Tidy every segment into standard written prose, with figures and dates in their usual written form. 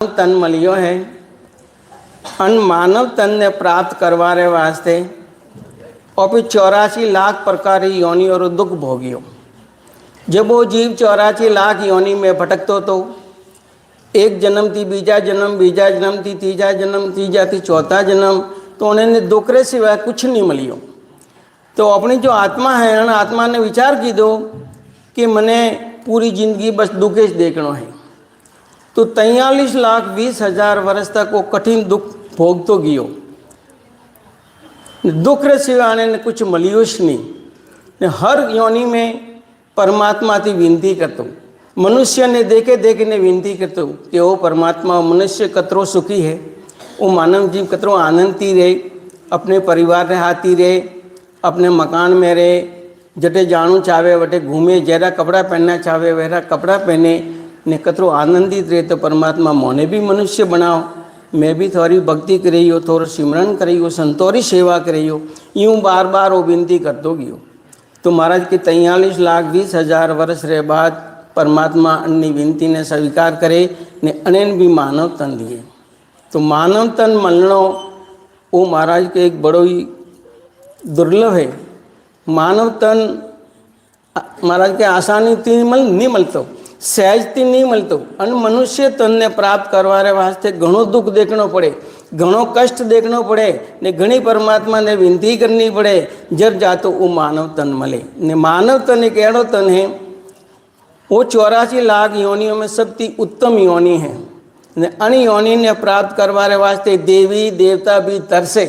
तन मलियो है अन मानव तन ने प्राप्त करवाने वास्ते और फिर 84 लाख प्रकार योनि और दुख भोगियो। जब वो जीव 84 लाख योनि में भटकतो तो एक जन्म थी, बीजा जन्म थी, तीजा जन्म, तीजा थी, चौथा जन्म, तो उन्हें दुख रे सिवाय कुछ नहीं मिलियो। तो अपनी जो आत्मा है उन आत्मा ने विचार की दो कि मने पूरी जिंदगी बस दुखे ज देखना है। तो 43,20,000 वर्ष तक वो कठिन दुख भोगतो गयो। दुख रे सिवाय ने कुछ मलियोश नहीं। हर योनि में परमात्मा थी विनती करतो, मनुष्य ने देखे देखे ने विनती करतो कि वो परमात्मा मनुष्य कतरो सुखी है, वो मानव जीव कतरो आनंदती रहे, अपने परिवार रे हाथी रहे, अपने मकान में रहे, जटे जाणू चाहे वटे घूमे, जरा कपड़ा पहनना चाहे वहरा कपड़ा पहने ने कतरो आनंदित रहे। तो परमात्मा मोने भी मनुष्य बनाओ, मैं भी थोड़ी भक्ति करी हो, थोड़ा सिमरन करी हो, संतोरी सेवा करी हो, यूँ बार बार वो विनती करतो गयो। तो महाराज के 43,20,000 वर्ष रे बाद परमात्मा अन्नी विनती ने स्वीकार करे ने अनेन भी मानव तन दिए। तो मानव तन मलनो वो महाराज के एक बड़ो ही दुर्लभ है। मानव तन महाराज के आसानी थी नहीं मिलतो, सहजती नहीं मिलतो। अन मनुष्य तन ने प्राप्त करवाने वास्ते घणो दुख देखना पड़े, घणो कष्ट देखना पड़े ने घणी परमात्मा ने विनती करनी पड़े, जब जातो वो मानव तन मिले। ने मानव तन एक एड़ो तन है, वो 84 लाख योनियों में सबसे उत्तम योनि है। ने अन योनि ने प्राप्त करवाने वास्ते देवी देवता भी तरसे,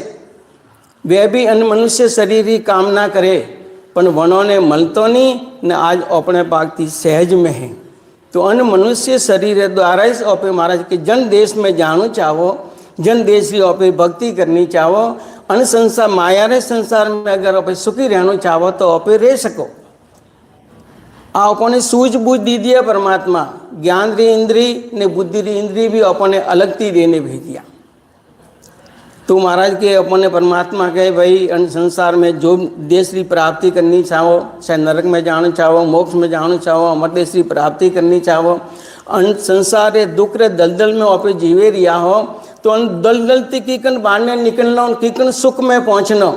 वे भी अन मनुष्य शरीर की कामना करे, पर वनों ने मलतो नहीं ने आज अपने पाकती सहज में है। तो अन मनुष्य शरीर द्वारा इस ओपे महाराज के जन देश में जानो चाहो, जन देश की ओपे भक्ति करनी चाहो, अन संसार माया रे संसार में अगर ओपे सुखी रहना चाहो तो ओपे रह सको। आपने सूझबूझ दी दिया परमात्मा, ज्ञान री इंद्री ने बुद्धि री इंद्री भी अपने अलगती देने भेजिया। तो महाराज के अपने परमात्मा कहे भाई अन संसार में जो देश की प्राप्ति करनी चाहो, चाहे नरक में जाना चाहो, मोक्ष में जाना चाहो, अमर देश की प्राप्ति करनी चाहो, अन संसार रे दुख रे दलदल में वापस जीवे रिया हो, तो अन दलदल ती कीकन बाहर निकलना, कीकन सुख में पहुँचना,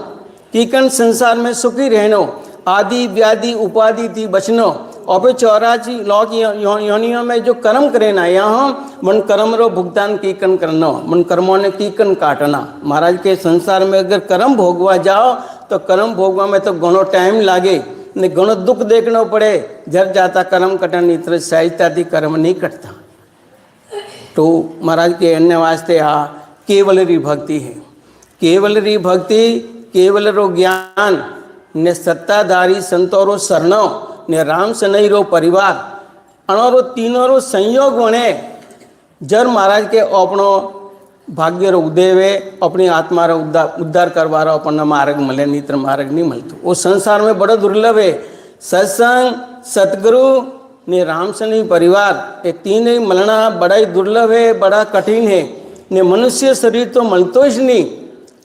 कीकन संसार में सुखी रहना, आदि व्याधि उपाधि थी बचनो। और 84 लाख योनियों में जो कर्म करे ना, यहाँ मन कर्म रो भुगतान कीकन करना, मन कर्मों ने कीकन काटना। महाराज के संसार में अगर कर्म भोगवा जाओ तो कर्म भोगवा में तो घणो टाइम लागे ने घणो दुख देखना पड़े, जब जाता कर्म कटन इतना सहजता थी कर्म नहीं कटता। तो महाराज के अन्य वास्ते आ केवल री भक्ति है, केवल री भक्ति, केवल रो ज्ञान ने सत्ताधारी संतोरो शरणो ने राम सनई रो परिवार अणोरो तीनों रो संयोग बने, जर महाराज के अपनो भाग्य रो उदय वे अपनी आत्मा रो उद्धार करवा रो अपन मार्ग मिले, नित्र मार्ग नहीं मिलतो। वो संसार में बड़ा दुर्लभ है। सत्संग, सतगुरु ने राम सनई परिवार ये तीन ही मिलना बड़ा ही दुर्लभ है, बड़ा कठिन है। ने मनुष्य शरीर तो मिलतो ही नहीं,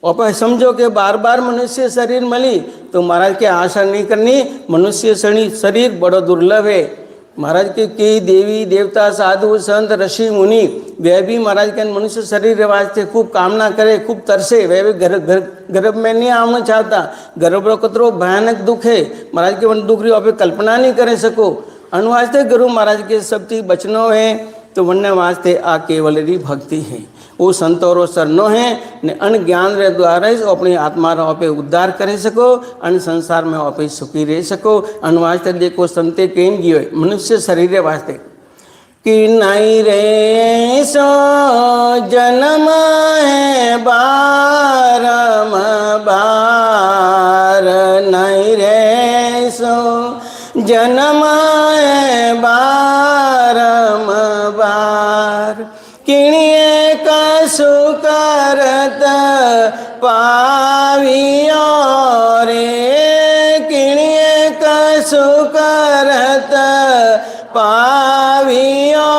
और समझो कि बार बार मनुष्य शरीर मिली तो महाराज के आशा नहीं करनी, मनुष्य शरीर बड़ा दुर्लभ है। महाराज के कई देवी देवता साधु संत ऋषि मुनि वे भी महाराज के मनुष्य शरीर वास्ते खूब कामना करे, खूब तरसे, वे भी गर्भ में नहीं आना चाहता। गर्भ रो कतरो भयानक दुख है, महाराज के मन दुख री आप कल्पना नहीं करे सको। अनुवास्ते गुरु महाराज के सब चीज बचनो है, तो वन्य वास्ते आ केवल री भक्ति है। वो संतोरो सरनो है ने अन ज्ञान रे द्वारा अपनी आत्मा रो पे उद्धार करे सको, अन संसार में आप सुखी रह सको। अन वास्ते देखो संते केम गियो मनुष्य शरीर रे वास्ते कि नहीं रे सो जन्म है बारम बार, नहीं रे सो जन्म है बारम बार, किणिए कसु करत पावियो रे, किणिए कसु करत पावियो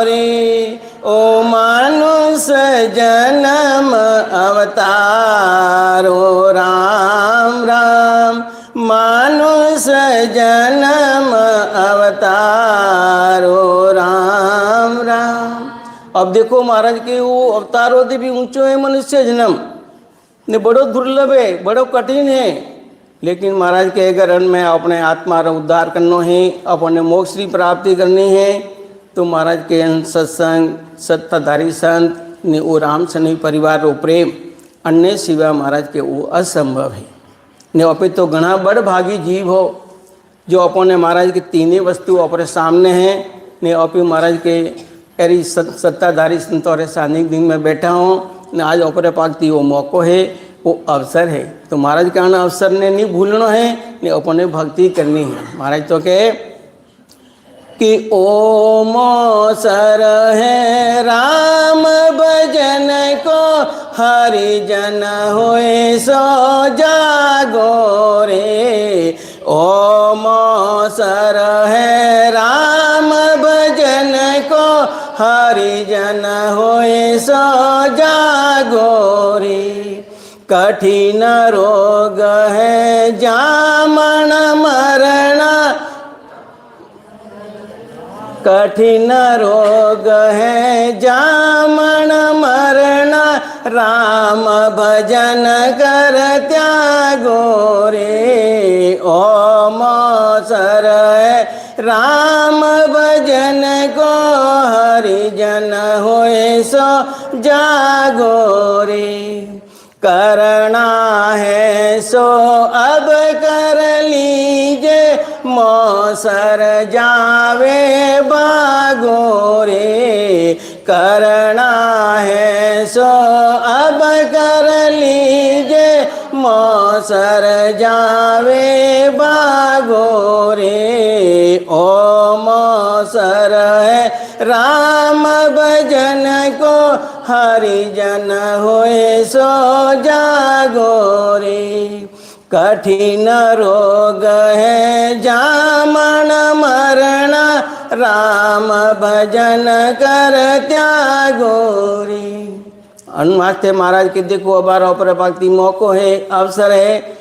रे, ओ मानुष जन्म अवतारो राम राम, मानुष जन्म अवतारो राम राम। अब देखो महाराज के वो अवतारों से भी ऊंचो है मनुष्य जन्म ने, बड़ो दुर्लभ है, बड़ो कठिन है। लेकिन महाराज के अगर में अपने आत्मा रा उद्धार करनो है, अपने मोक्ष की प्राप्ति करनी है, तो महाराज के सत्संग सत्ताधारी संत ने वो राम शनि परिवार रो प्रेम अन्य सिवा महाराज के वो असंभव है। ने अपे तो घना बड़ भागी जीव हो जो अपने महाराज के तीनों वस्तु अपने सामने हैं ने अपे महाराज के एरी सत्ताधारी संतों रे सानिध्य में बैठा हूँ ने आज अपने पाकती वो मौको है, वो अवसर है। तो महाराज का अवसर ने नहीं भूलना है, ने अपने भक्ति करनी है। महाराज तो कहे कि ओम अवसर है राम भजन को, हरिजन होए सो जागो रे। ओम अवसर है राम भजन को, हरिजन होए सो जागो रे। कठिन रोग है जामन मरण, कठिन रोग है जामन मरण, राम भजन कर त्यागो रे। ओम अवसर है राम भजन को, हरिजन होए सो जागो रे। करना है सो अब कर लीजे, मौसर जावे बागो रे। करना है सो अब कर लीजे, मौसर जावे बागो रे। ओम अवसर है राम भजन को, हरिजन होए सो जागो रे। कठिन रोग है जामन मरण, राम भजन कर त्यागो रे। अनुमास्ते महाराज के देखो अबार अपर भक्ति मौको है, अवसर है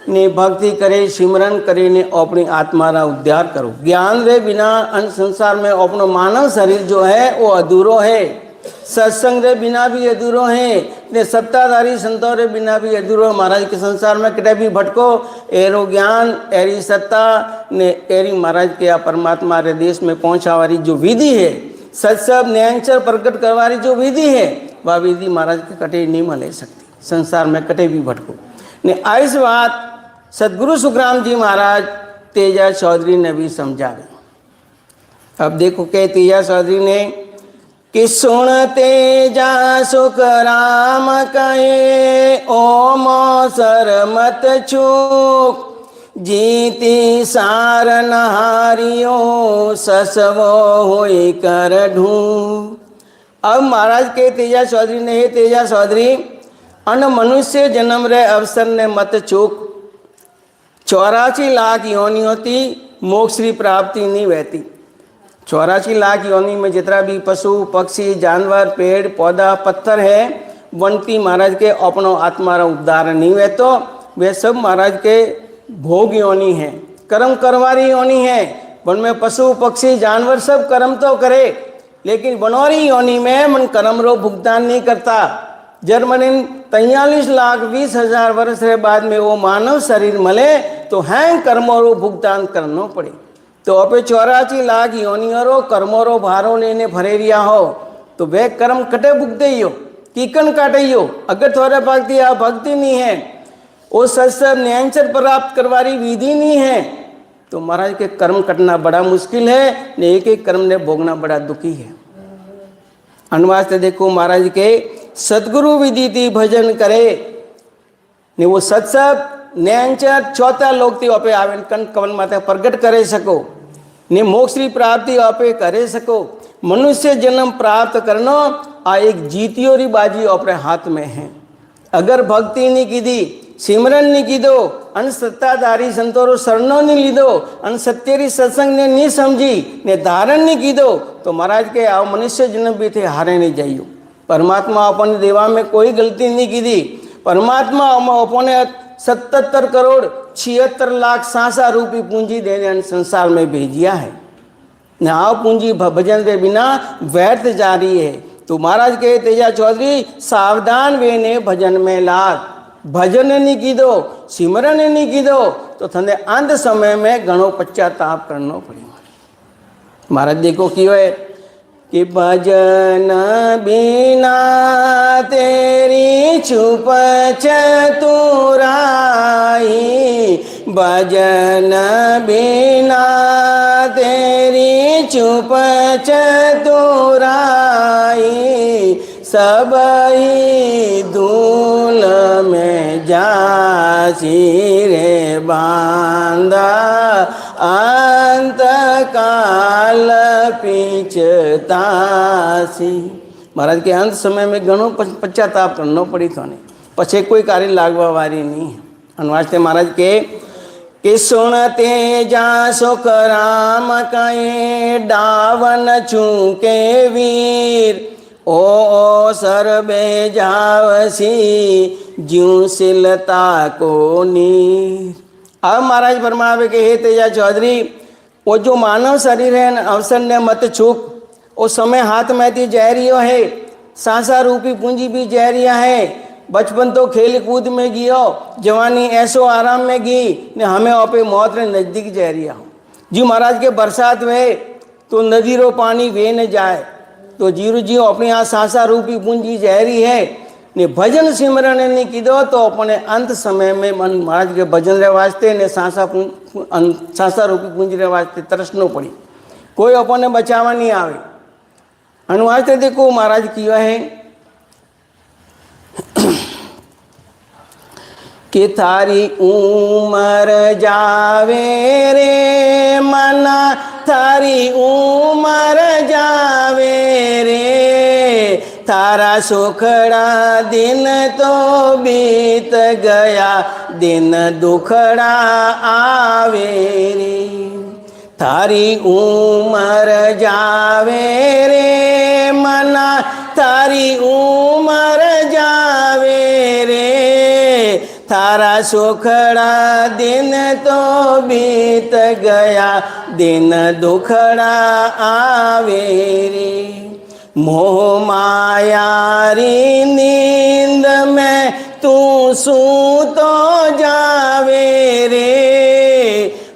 ने भक्ति करे, सिमरन करे ने अपनी आत्मा रा उद्धार करो। ज्ञान रे बिना अन संसार में अपनो मानव शरीर जो है वो अधूरो है। सत्संग रे बिना भी अधूरो है, ने सत्ताधारी संतों रे बिना भी अधूरो। महाराज के संसार में कटे भी भटको, एरो ज्ञान एरी सत्ता ने एरी महाराज के परमात्मा रे देश में पहुंचा वाली जो विधि है, सत्सव न्यायचर प्रकट करवारी जो विधि है, वह विधि महाराज के कटे नहीं मिले सकती। संसार में कटे भी भटको ने आइस बात सदगुरु सुखराम जी महाराज तेजा चौधरी ने भी समझाई। अब देखो के तेजा चौधरी ने कि सुन तेजा सुखराम कहे, ओम अवसर मत चूक, जीती सार नहारियो ससवो होई कर ढूंढ। अब महाराज के तेजा चौधरी ने, हे तेजा चौधरी, अन मनुष्य जन्म रे अवसर ने मत चूक। 84 लाख योनि होती, मोक्ष की प्राप्ति नहीं रहती। 84 लाख योनि में जितना भी पशु पक्षी जानवर पेड़ पौधा पत्थर है, वनती महाराज के अपनो आत्मा रा उद्धार नहीं हुए, तो वे सब महाराज के भोग योनि है, कर्म करवारी योनि है। वन में पशु पक्षी जानवर सब कर्म तो करे, लेकिन बनौरी योनि में मन कर्म रो भुगतान नहीं करता। जर्मनी 43,20,000 वर्ष के बाद में वो मानव शरीर मले तो हैं कर्मों रो भुगतान करना पड़े। तो अपे 84 लाख योनियों कर्मों रो भारो लेने भरेरिया हो, तो वे कर्म कटे भुगते ही हो, कीकन काटे ही हो। अगर थोड़ा भक्ति आप भक्ति नहीं है, वो सत्सव न्यायचर प्राप्त करवारी विधि नहीं है, तो महाराज के कर्म कटना बड़ा मुश्किल है, ने एक एक कर्म ने भोगना बड़ा दुखी है। अनुवास्ते देखो महाराज के सदगुरु विधि थी भजन करे ने, वो सत्सव न्यायचर चौथा लोग थी अपे आवे कन कवन माते प्रगट करे सको ने, मोक्ष की प्राप्ति अपे करे सको। मनुष्य जन्म प्राप्त करनो आ एक जीतियो री बाजी अपने हाथ में है। अगर भक्ति नहीं की दी, सिमरन नहीं की दो, अन सत्ताधारी संतों शरणों नहीं ली दो, अन सत्यरी सत्संग ने नहीं समझी ने धारण नहीं की दो, तो महाराज के आओ मनुष्य जन्म भी थे हारे नहीं जाइयो। परमात्मा अपन देवा में कोई गलती नहीं की दी। परमात्मा अपने 77 करोड़ 76 लाख सांसा रूपी पूंजी देने संसार में भेजिया है। ना पूंजी भजन के बिना व्यर्थ जा रही है। तो महाराज कहे तेजा चौधरी सावधान वेने भजन में लाग, भजन नहीं कीधो, सिमरन नहीं कीधो तो थने अंत समय में घणो पश्चाताप करनो पड़ी। महाराज देखो क्यों है कि भजन बिना तेरी छुप चतुराई, भजन बिना तेरी छुप चतुराई, सबई धूल में जासी रे बांधा, अंत काल पीछतासी। महाराज के अंत समय में घणो पश्चाताप करनो पड़ी तो नहीं, पछे कोई कार्य लागवा वारी नहीं। अनुवास्ते महाराज के सुनते जा सुख राम कहे डावन चूके वीर, ओ सर्वे जावसी ज्यों सिलता को नीर। अब महाराज फरमावे के हे तेजा चौधरी, वो जो मानव शरीर है अवसर ने मत चूक, वो समय हाथ में थी जहरियो है, सांसा रूपी पूंजी भी जहरिया है। बचपन तो खेल कूद में गियो, जवानी ऐसो आराम में गी ने हमें ओपे मौत रे नजदीक जहरिया हो। जी महाराज के बरसात वे तो नदी रो पानी वे न जाए, तो जीरो जी अपने यहाँ सांसा रूपी पूंजी जहरी है ने भजन सिमरन नहीं कीधो तो अपने अंत समय में मन महाराज के भजन रे वास्ते ने सांसा रूपी पूंजी रे वास्ते तरसनो पड़ी, कोई अपने बचावा नहीं आवे। अनुवास्ते देखो महाराज किया है कि थारी उमर जावे रे मना, थारी उमर जावे रे, थारा सुखड़ा दिन तो बीत गया, दिन दुखड़ा आवे रे। थारी उमर जावे रे मना, थारी उमर जावे रे, थारा सुखड़ा दिन तो बीत गया, दिन दुखड़ा आवे रे। मोह मायारी नींद में तू सूतो जावे रे,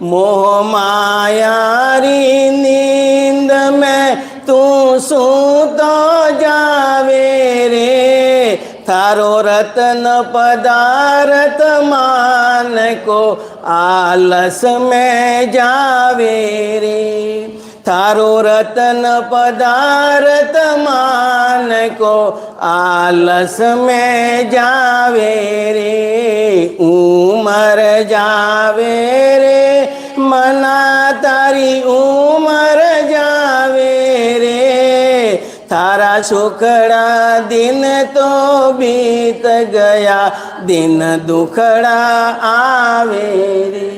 मोह मायारी नींद में तू सूतो जावे रे, थारो रतन पदार्थ मान को आलस में जावे रे, थारो रतन पदार्थ मान को आलस में जावे रे। उमर जावे रे मना, तारी उमर जावे रे, थारा सुखड़ा दिन तो बीत गया, दिन दुखड़ा आवे रे।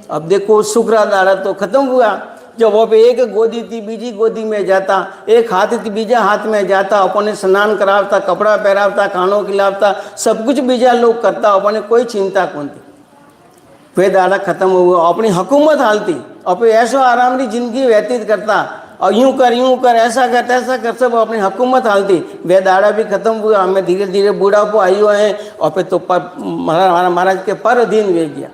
अब देखो सुखड़ा दाड़ा तो खत्म हुआ, जब वो पे एक गोदी थी बीजी गोदी में जाता, एक हाथ थी बीजा हाथ में जाता, अपने स्नान करावता, कपड़ा पहरावता, खानो खिलावता, सब कुछ बीजा लोग करता, अपने कोई चिंता कौन थी। वे दाड़ा खत्म हुआ, अपनी हुकूमत हालती, अपने ऐसो आराम की जिंदगी व्यतीत करता, और यूं कर ऐसा कर तैसा कर, सब अपनी हुकूमत हालती। वे दाड़ा भी खत्म हुआ, हमें धीरे धीरे बूढ़ापो आयो है, और फिर तो महाराज के पर अधीन वे गया।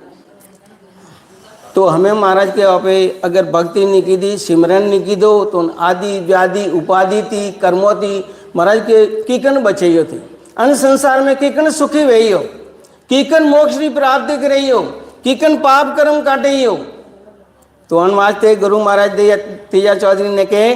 तो हमें महाराज के आपे अगर भक्ति नहीं की दी, सिमरन नहीं की दो, तो आदि व्याधि उपाधि थी, कर्मों थी, महाराज के कीकन बचे थी। अन्य संसार में कीकन सुखी वही हो, कीकन मोक्ष की प्राप्ति कर रही हो, कीकन पाप कर्म काटे हो। तो अनवास्ते गुरु महाराज तेजा चौधरी ने कहे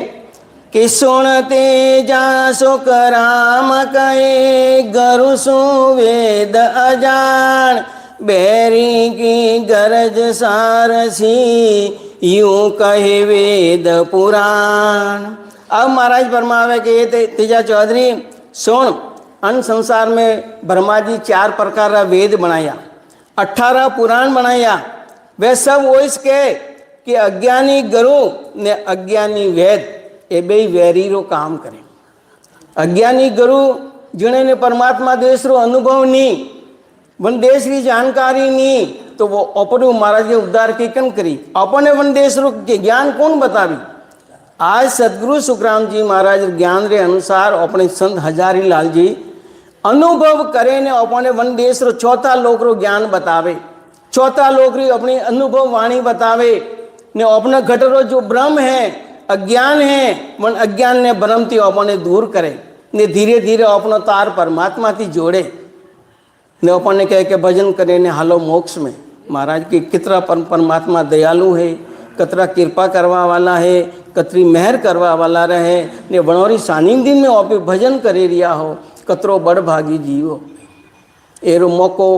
कि सुनते जा सुख राम कहे, गुरु सु वेद अजान, बैरी की गरज सारसी यूं कहे वेद पुराण। अब महाराज फरमावे के तेजा चौधरी सुन, अन संसार में ब्रह्मा जी 4 प्रकार का वेद बनाया, 18 पुराण बनाया। वे सब वो इसके कि अज्ञानी गुरु ने अज्ञानी वेद ए बे वेरी रो काम करे। अज्ञानी गुरु जिन्हें ने परमात्मा देश रो अनुभव नहीं, वन देश की जानकारी नहीं, तो वो अपने महाराज के उद्धार की कन करी, अपने वन देश रो के ज्ञान कौन बतावी। आज सदगुरु सुखराम जी महाराज ज्ञान रे अनुसार अपने संत हजारी लाल जी अनुभव करे ने अपने वन देश रो चौथा लोक रो ज्ञान बतावे, चौथा लोक री अपनी अनुभव वाणी बतावे ने अपने घट रो जो ब्रह्म है अज्ञान है मन अज्ञान ने ब्रह्म थी अपने दूर करे ने धीरे धीरे अपनो तार परमात्मा थी जोड़े ने अपने कह के भजन करे ने हालो मोक्ष में। महाराज की कितना परमात्मा दयालु है, कतरा कृपा करवा वाला है, कतरी मेहर करवा वाला रहे ने बनोरी सानिध्य में आप भजन करे रिया हो, कतरो बड़ भागी जीवो। एरो मौको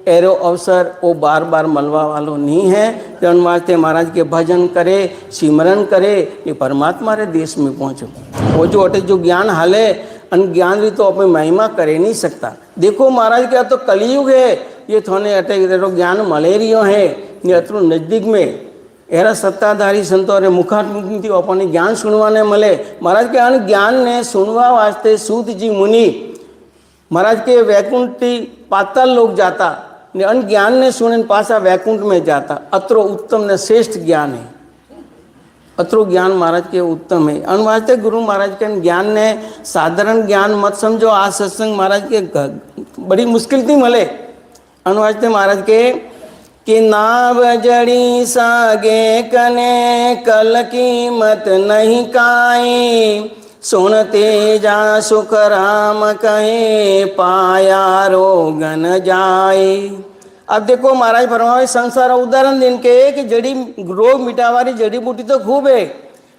एरो अवसर वो बार बार मलवा वालो नहीं है। जन वास्ते महाराज के भजन करे सिमरन करे ये परमात्मा रे देश में पहुँचो। वो जो अटे जो ज्ञान हाले अनज्ञान भी तो अपनी महिमा करे नहीं सकता। देखो महाराज क्या तो कलयुग है, ये थोने अटे ज्ञान मलेरियो है ये अतरो नजदीक में एरा सत्ताधारी संतों रे मुखारमुखी अपने ज्ञान सुनवाने मले। महाराज के अन ज्ञान ने सुनवा वास्ते सूत जी मुनि महाराज के वैकुंठ पाताल लोग जाता ने अन ज्ञान ने सुने पासा वैकुंठ में जाता। अत्रो उत्तम ने श्रेष्ठ ज्ञान है, अत्रो ज्ञान महाराज के उत्तम है। अन वास्ते गुरु महाराज के ज्ञान ने साधारण ज्ञान मत समझो। आज सत्संग महाराज के बड़ी मुश्किल थी मले। अन वास्ते महाराज के कि नाव जड़ी सागे कने कल कीमत नहीं काई, सुनते जा सुख राम कहे पाया रोगन जाए। अब देखो महाराज फरमावे संसार उदाहरण दिन के कि जड़ी रोग मिटावारी जड़ी बूटी तो खूब है,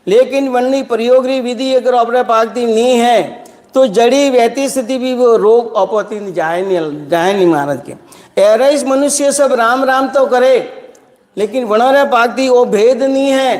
लेकिन वन्नी प्रयोग री विधि अगर अपने पाकती नहीं है तो जड़ी वहती स्थिति भी वो रोग अपती जाए नहीं महाराज के। ऐरे इस मनुष्य सब राम राम तो करे लेकिन वनोरे पाकती वो भेद नहीं है।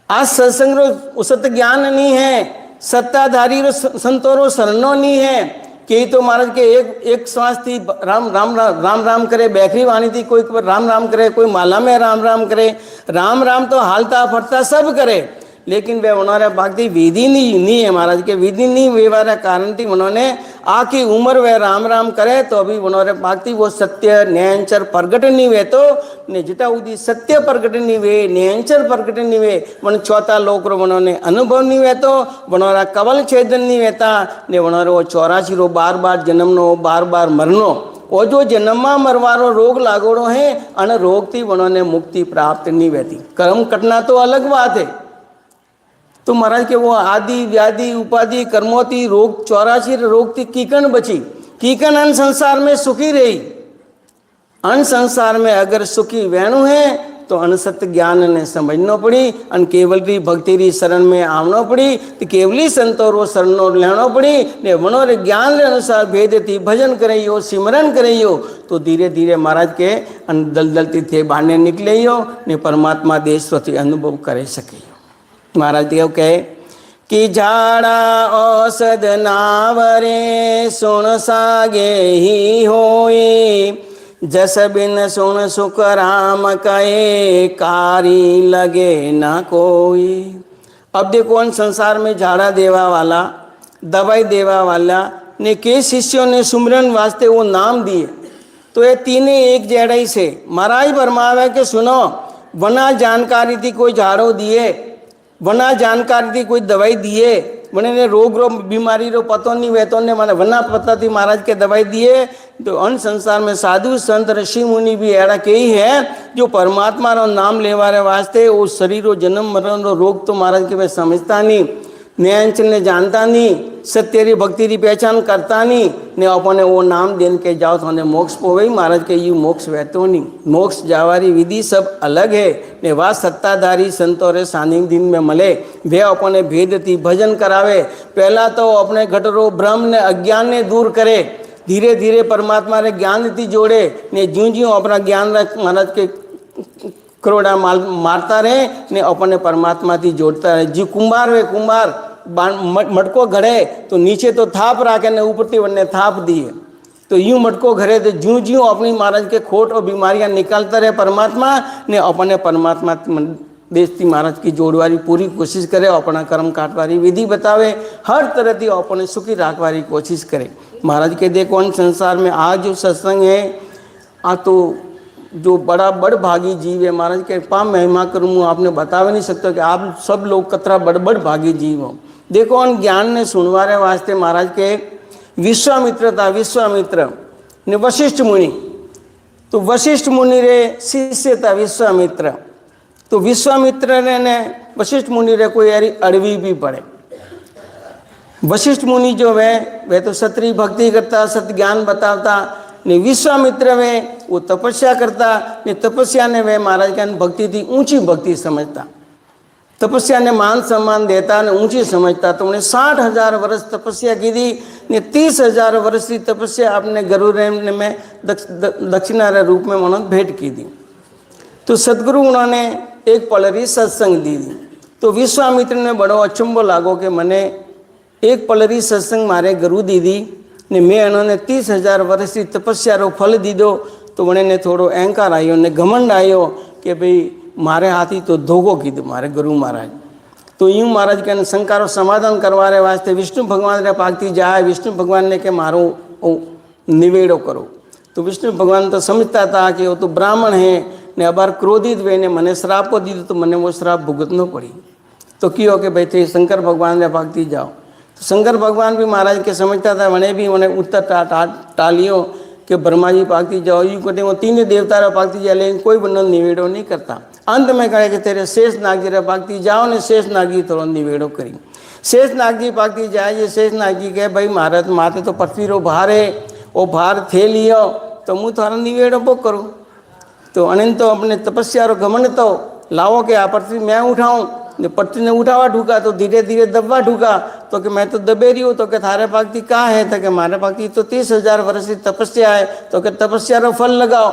आज सत्संग रो सत्य ज्ञान नहीं है, सत्ताधारी रो संतों रो शरणो नहीं है। कई तो महाराज के एक श्वास थी राम राम राम राम राम करे बैखरी वाणी थी, कोई राम राम करे, कोई माला में राम राम करे। राम राम तो हालता फटता सब करे लेकिन वे उन्होंने भागती विधि नहीं है महाराज के। विधि नहीं वे वाला कारण थी उन्होंने आखी उम्र वे राम राम करे तो अभी उन्होंने भागती वो सत्य न्यायंचर प्रगट नहीं हुए तो ने जिता उदी सत्य प्रगट नहीं हुए न्यायंचर प्रगट नहीं हुए मन चौथा लोक रो उन्होंने अनुभव नहीं हुए तो बनोरा कवल छेदन नहीं होता ने बनोरे वो 84 रो बार बार जन्म नो बार बार मरनो वो जो जन्म में मरवारो रोग लागोड़ो है अन रोग थी उन्होंने मुक्ति प्राप्त नहीं होती। कर्म कटना तो अलग बात है। तो महाराज के वो आदि व्याधि उपाधि कर्मोती रोग 84 रोग थी कीकन बची, कीकन अन संसार में सुखी रही। अन संसार में अगर सुखी वैणु है तो अन सत्य ज्ञान ने समझना पड़ी, अन केवली भक्ति री शरण में आवना पड़ी तो केवली संतों रो शरणो लेना पड़ी ने मनोरे ज्ञान के अनुसार भेद थी भजन करियो सिमरन करियो तो धीरे धीरे महाराज के अन दलदलती थे बाने निकले ने परमात्मा देश स्वती अनुभव करे सके। महाराज देव कहे कि झाड़ा औषध नावरे सुन सागे ही होए, जस बिन सुन सुख राम कहे कारी लगे ना कोई। अब देखो अन संसार में झाड़ा देवा वाला दवाई देवा वाला ने के शिष्यों ने सुमरन वास्ते वो नाम दिए तो ये तीनों एक जड़ाई से महाराज फरमावे के सुनो वना जानकारी थी कोई झाड़ो दिए वना जानकारी थी कोई दवाई दिए बने ने रोग रो बीमारी रो पतो नहीं वे तो ने माने वना पता थी महाराज के दवाई दिए। तो अन संसार में साधु संत ऋषि मुनि भी ऐसा कई है जो परमात्मा रो नाम लेवारे वास्ते वो शरीर रो जन्म मरण रो रोग तो महाराज के वे समझता नहीं, न्यायंचल ने जानता नहीं, सत्य री भक्ति री पहचान करता नहीं ने अपने वो नाम देन के जाओ तो मोक्ष पोवे। महाराज के यू मोक्ष वहतो नहीं, मोक्ष जावारी विधि सब अलग है ने वह सत्ताधारी संतों रे सानिध्य में मले वे अपने भेद थी भजन करावे। पहला तो अपने घटरो ब्रह्म ने अज्ञान ने दूर करे, धीरे धीरे परमात्मा रे ज्ञान थी जोड़े ने ज्यों ज्यों अपना ज्ञान महाराज के करोड़ा मारता रहे ने अपने परमात्मा थी जोड़ता रहे। जी कुंभार वे कुंभार मटको घड़े तो नीचे तो थाप राखे ने ऊपर थी वन्ने थाप दिए तो यूं मटको घड़े तो ज्यों ज्यों अपनी महाराज के खोट और बीमारियां निकालता रहे परमात्मा ने अपने परमात्मा देश थी महाराज की जोड़वारी पूरी कोशिश करे, अपना कर्म काटवारी विधि बतावे, हर तरह की अपने सुखी राखवारी कोशिश करे। महाराज के देखो अन संसार में आज जो सत्संग है आ तो जो बड़ा बड़भागी जीव है महाराज के पा महिमा करूँ हूँ आपने बता भी नहीं सकता कि आप सब लोग कतरा बड़भागी जीव हो। देखो उन ज्ञान ने सुनवारे वास्ते महाराज के विश्वामित्र था, विश्वामित्र ने वशिष्ठ मुनि, तो वशिष्ठ मुनि रे शिष्य था विश्वामित्र, तो विश्वामित्र ने वशिष्ठ मुनि रे कोई यारी अड़वी भी पड़े। वशिष्ठ मुनि जो वह तो क्षत्रिय भक्ति करता, सत्य ज्ञान बताता, ने विश्वामित्र में वो तपस्या करता, ने तपस्या ने वह महाराज का भक्ति थी ऊंची भक्ति समझता, तपस्या ने मान सम्मान देता ने ऊंची समझता। तो उन्हें 60,000 वर्ष तपस्या की थी ने 30,000 वर्ष की तपस्या अपने गरुड़ में दक्षिणा रूप में उन्होंने भेंट की थी। तो सदगुरु उन्होंने एक पलरी सत्संग दी थी। तो विश्वामित्र ने बड़ो अचंबो लागो कि मने एक पलरी सत्संग मारे गुरु दीदी ने मैं उन्होंने 30,000 वर्ष की तपस्या रो फल दीदो। तो उन्हें थोड़ो अहंकार आयो ने घमंड आयो कि भाई मारे हाथी तो धोखो कीधो मारे गुरु महाराज। तो यूँ महाराज के शंकारो समाधान करवाने वास्ते विष्णु भगवान रे पाकती जाए। विष्णु भगवान ने के मारो निवेड़ो करो। तो विष्णु भगवान तो समझता था कि वो तो ब्राह्मण है ने अबार क्रोधित वे ने मने श्राप को दी तो मने वो श्राप भुगतना पड़ी। तो क्यों कि भाई थे शंकर भगवान रे पाकती जाओ। तो शंकर भगवान भी महाराज के समझता था, उन्हें भी उन्हें उत्तर टालियो कि ब्रह्मा जी पाकती जाओ, यूँ कहते वो तीन देवता रे पाकती जाए, लेकिन कोई बंदो निवेड़ो नहीं करता। अंत में कहे कि तेरे शेष नाग जी रे पाकती जाओ ने शेष नाग जी थोड़ा निवेड़ो करी। शेष नाग जी पाकती जाए, ये शेष नाग जी कहे भाई महाराज माते तो पृथ्वी रो भार है, वो भार थे लियो तो मुँह थारा निवेड़ो बो करूँ। तो अनंत तो अपने तपस्या रो घमंड तो लाओ कि आ पृथ्वी मैं उठाऊँ, ने पृथ्वी ने उठावा ढूका तो धीरे धीरे दबवा ढूका। तो कि मैं तो दबे रही हूँ। तो कि थारे पाकती कहाँ है? तो कि मारे पाकती तो 30,000 वर्ष की तपस्या है। तो कि तपस्या रो फल लगाओ।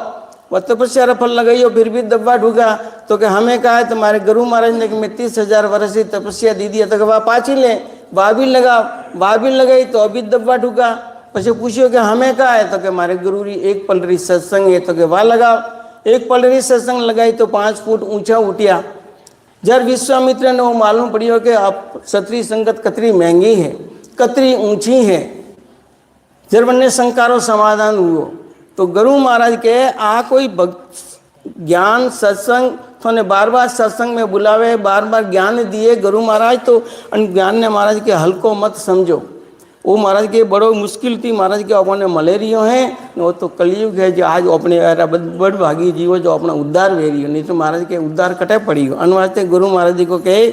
वह तपस्या रो फल लगाई हो फिर भी दबवा ढूका। तो कि हमें कहा है तुम्हारे गुरु महाराज ने कि मैं 30,000 वर्ष की तपस्या दी दी है। तो कि वह पाची ले बाबिल लगाओ, बाबिल लगाई तो अभी दबवा ढूका। पीछे पूछियो कि हमें कहा है? तो कि हमारे गुरु जी एक पलरी सत्संग है। तो कि वह लगाओ। एक पलरी सत्संग लगाई तो 5 फुट ऊंचा उठिया। जब विश्वामित्र ने वो मालूम पड़ियो कि आप क्षत्रिय संगत कतरी महंगी है, कतरी ऊंची है, जब ने शंकारो समाधान हुआ। तो गुरु महाराज के आ कोई ज्ञान सत्संग थोने बार बार सत्संग में बुलावे, बार बार ज्ञान दिए गुरु महाराज। तो ज्ञान ने महाराज के हल्को मत समझो। वो महाराज के बड़ो मुश्किल थी महाराज के अपने मलेरियो हैं, वो तो कलयुग है जो आज अपने बड़ भागी जीवो जो अपना उद्धार वेरियो, नहीं तो महाराज के उद्धार कटे पड़ी हो। अनुवास्ते गुरु महाराज जी को कहे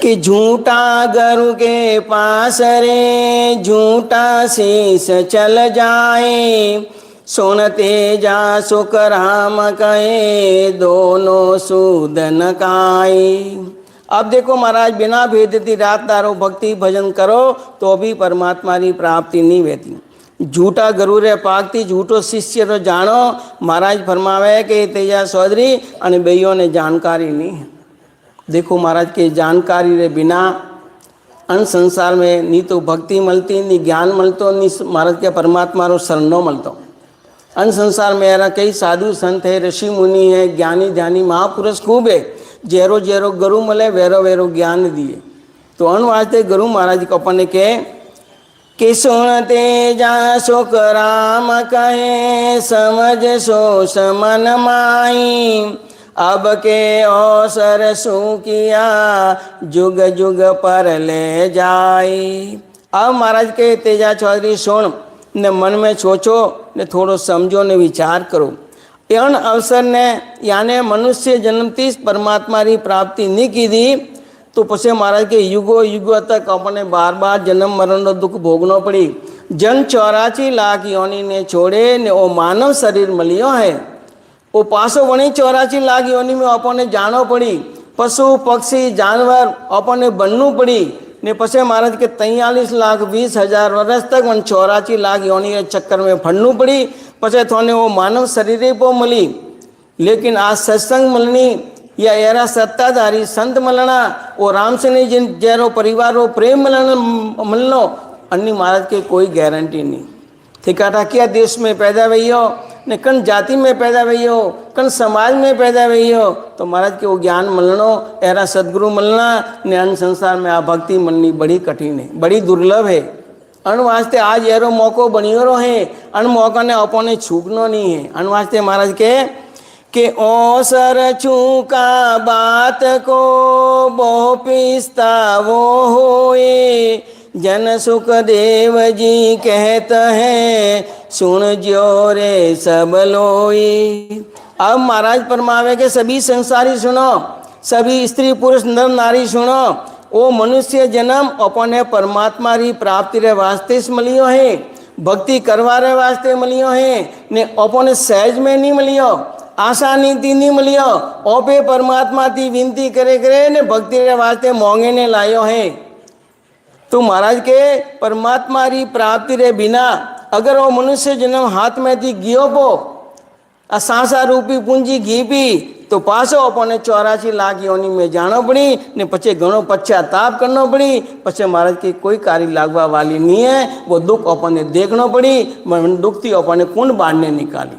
कि झूठा गुरु के पास रे झूठा शीश चल जाए, सुनते जा सुख राम कहे दोनों सूद न काए। अब देखो महाराज बिना भेदती रात दारो भक्ति भजन करो तो भी परमात्मा की प्राप्ति नहीं होती। झूठा गुरु रे पाकती झूठो शिष्य रो जानो। महाराज फरमावे कि तेजा चौधरी अने बेइयों ने जानकारी नहीं है। देखो महाराज के जानकारी रे बिना अन संसार में नी तो भक्ति मिलती, नी ज्ञान मिलतो, नी महाराज के परमात्मा रो शरणो मिलतो। अन संसार में ऐरा कई साधु संत है, ऋषि मुनि है, ज्ञानी ध्यानी महापुरुष खूब है। जेरो जेरो गुरु मले वेरो वेरो ज्ञान दिए। तो अनुवास्ते गुरु महाराज को अपन के कि सुनते जा सुख राम कहे समझ सो समन माई, अब के अवसर सु किया जुग जुग पर ले जाई। अब महाराज के तेजा चौधरी सुन ने मन में सोचो ने थोड़ो समझो ने विचार करो। यौन अवसर ने यानी मनुष्य जन्मती परमात्मा की प्राप्ति नहीं की थी तो पछे महाराज के युगो युगो तक अपने बार बार जन्म मरण रो दुख भोगनो पड़ी। जन 84 लाख योनि ने छोड़े ने वो मानव शरीर मलियो है। वो पासो वणी 84 लाख योनि में अपने जानो पड़ी। पशु पक्षी जानवर अपने बनू पड़ी ने पछे महाराज के 43,20,000 वर्ष तक 84 लाख योनि के चक्कर में फड़नू पड़ी। पछे थोने वो मानव शरीर पो मिली। लेकिन आज सत्संग मिलनी या एरा सत्ताधारी संत मिलना वो राम से नहीं जिन जैरो परिवार रो प्रेम मिलनो अन्य महाराज के कोई गारंटी नहीं। ठिकाठा किया देश में पैदा हुई हो ने कन जाति में पैदा हुई हो कन समाज में पैदा हुई हो तो महाराज के वो ज्ञान मिलनो एरा सदगुरु मिलना ने अन्य संसार में आ भक्ति मिलनी बड़ी कठिन है, बड़ी दुर्लभ है। अन वास्ते आज एरो मौको बनियो रो है, अन मौका ने अपने छूकनो नहीं है। अन वास्ते महाराज के ओसर छूका बात को बो पिस्ता वो होए, जन सुख देव जी कहत हैं सुन जो रे सब लोई। अब महाराज फरमावे के सभी संसारी सुनो, सभी स्त्री पुरुष नर नारी सुनो, वो मनुष्य जन्म अपने परमात्मा री प्राप्ति रे वास्ते मलियो है, भक्ति करवा रे वास्ते मलियो है ने अपने सहज में नहीं मलियो, आसानी थी नहीं मलियो, ओपे परमात्मा थी विनती करे करे ने भक्ति रे वास्ते मोंगे ने लायो है। तो महाराज के परमात्मा री प्राप्ति रे बिना अगर वो मनुष्य जन्म हाथ में थी गियो पो असासा रूपी पूंजी घी पी तो पासो अपने 84 लाख योनि में जानो पड़ी ने पछे घणो पश्चाताप करनो पड़ी, पछे महाराज की कोई कार्य लागवा वाली नहीं है, वो दुख अपने देखनो पड़ी, दुख थी अपने कुंड बांधने निकाली।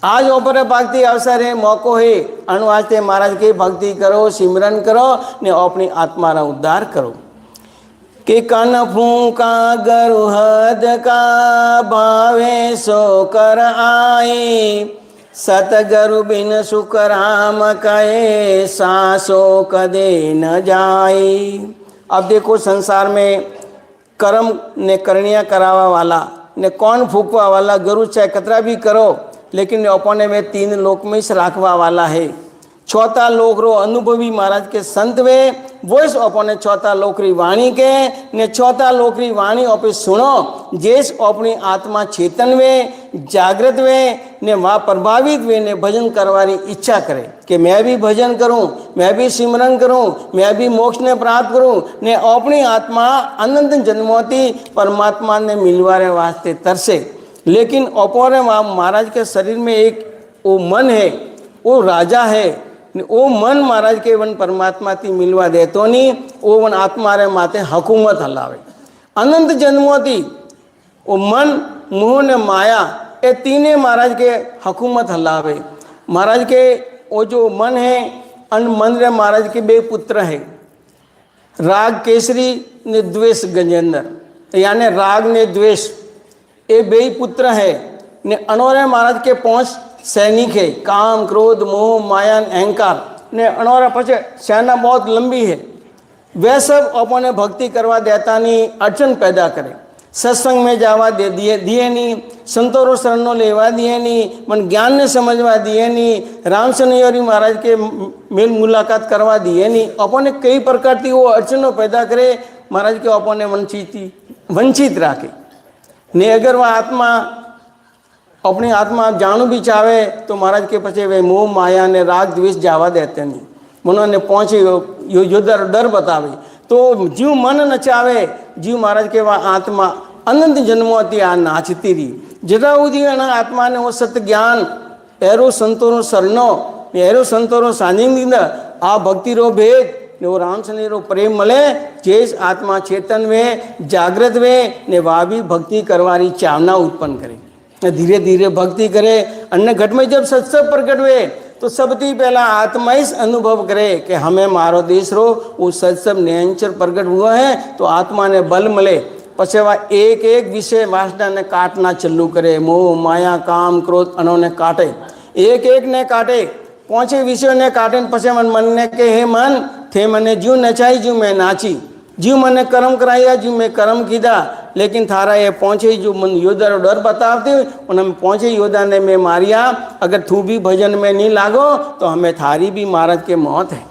आज ऊपर भक्ति अवसर है, मौको है, अनुवास्ते महाराज की भक्ति करो, सिमरन करो ने अपनी आत्मा रा उद्धार करो। कि कन फूका गरुहद का भावे सो कर आए, सतगरु बिन सुख राम कहे सासो कदे न जाए। अब देखो संसार में कर्म ने करनिया करावा वाला ने कौन फूकवा वाला, गुरु चाहे कतरा भी करो लेकिन अपने में 3 लोक में से राखवा वाला है। चौथा लोक रो अनुभवी महाराज के संत वे वो अपने चौथा लोकरी वाणी के ने चौथा लोकरी वाणी अपने सुनो, जेस अपनी आत्मा चेतन वे जागृत वे ने वहाँ प्रभावित वे ने भजन करवानी इच्छा करे कि मैं भी भजन करूं, मैं भी सिमरन करूं, मैं भी मोक्ष ने प्राप्त करूं ने अपनी आत्मा अनंत जन्मोती परमात्मा ने मिलवाने वास्ते तरसे। लेकिन अपोरे महाराज के शरीर में एक वो मन है, वो राजा है, वो मन महाराज के वन परमात्मा थी मिलवा दे तो नहीं, वो वन आत्मा रे माते हुकूमत हलावे अनंत जन्मों थी। वो मन मोह ने माया ये तीने महाराज के हुकूमत हलावे। महाराज के वो जो मन है अन मन रे महाराज के 2 पुत्र है, राग केसरी ने द्वेष गजेंद्र, यानी राग ने द्वेष, ये 2 पुत्र है ने अनोरे महाराज के 5 सैनिक है, काम क्रोध मोह माया अहंकार ने अनोरा पछे सेना बहुत लंबी है। वे सब अपने भक्ति करवा देता नहीं, अड़चन पैदा करे, सत्संग में जावा दे दिए नहीं, संतों शरणों लेवा दिए नहीं, मन ज्ञान ने समझवा दिए नहीं, राम सनयोरी महाराज के मेल मुलाकात करवा दिए नहीं, अपने कई प्रकार की वो अड़चनों पैदा करे, महाराज के अपने वंचित राखे ने। अगर वह आत्मा अपनी आत्मा जाणू भी चाहे तो महाराज के पछे वे मोह माया ने राग द्वेष जावा देते नहीं, उन्होंने पहुँचे यो डर बतावे तो जीव मन न चावे, जीव महाराज के वह आत्मा अनंत जन्मों थी आ नाचती रही। जटा उदी आत्मा ने वो सत्य ज्ञान एरो संतों शरणो एरो संतों सानिंद आ भक्ति रो भेद ने वो राम सने रो प्रेम मले, जेस आत्मा चेतन वे जागृत वे ने वह भी भक्ति करवारी चावना उत्पन्न करे, धीरे धीरे भक्ति करे। अन्य घट में जब सत्संग प्रकट हुए तो सबसे पहला आत्मा इस अनुभव करे कि हमें मारो देश रो, वो सत्संग नियंचर प्रकट हुआ है तो आत्मा ने बल मिले, पछे वह एक एक विषय वासना ने काटना चालू करे, मोह माया काम क्रोध अनोने काटे, एक एक ने काटे, 5 विषयों ने काटे। पछे मन ने के हे मन थे मने जीव नचाई जीव मैं नाची, जीव मने कर्म कराया जीव मैं कर्म कीधा, लेकिन थारा ये 5 जो मन योद्धा रो डर बतावते उनमें 5 योद्धा ने मैं मारिया। अगर तू भी भजन में नहीं लागो तो हमें थारी भी महाराज के मौत है।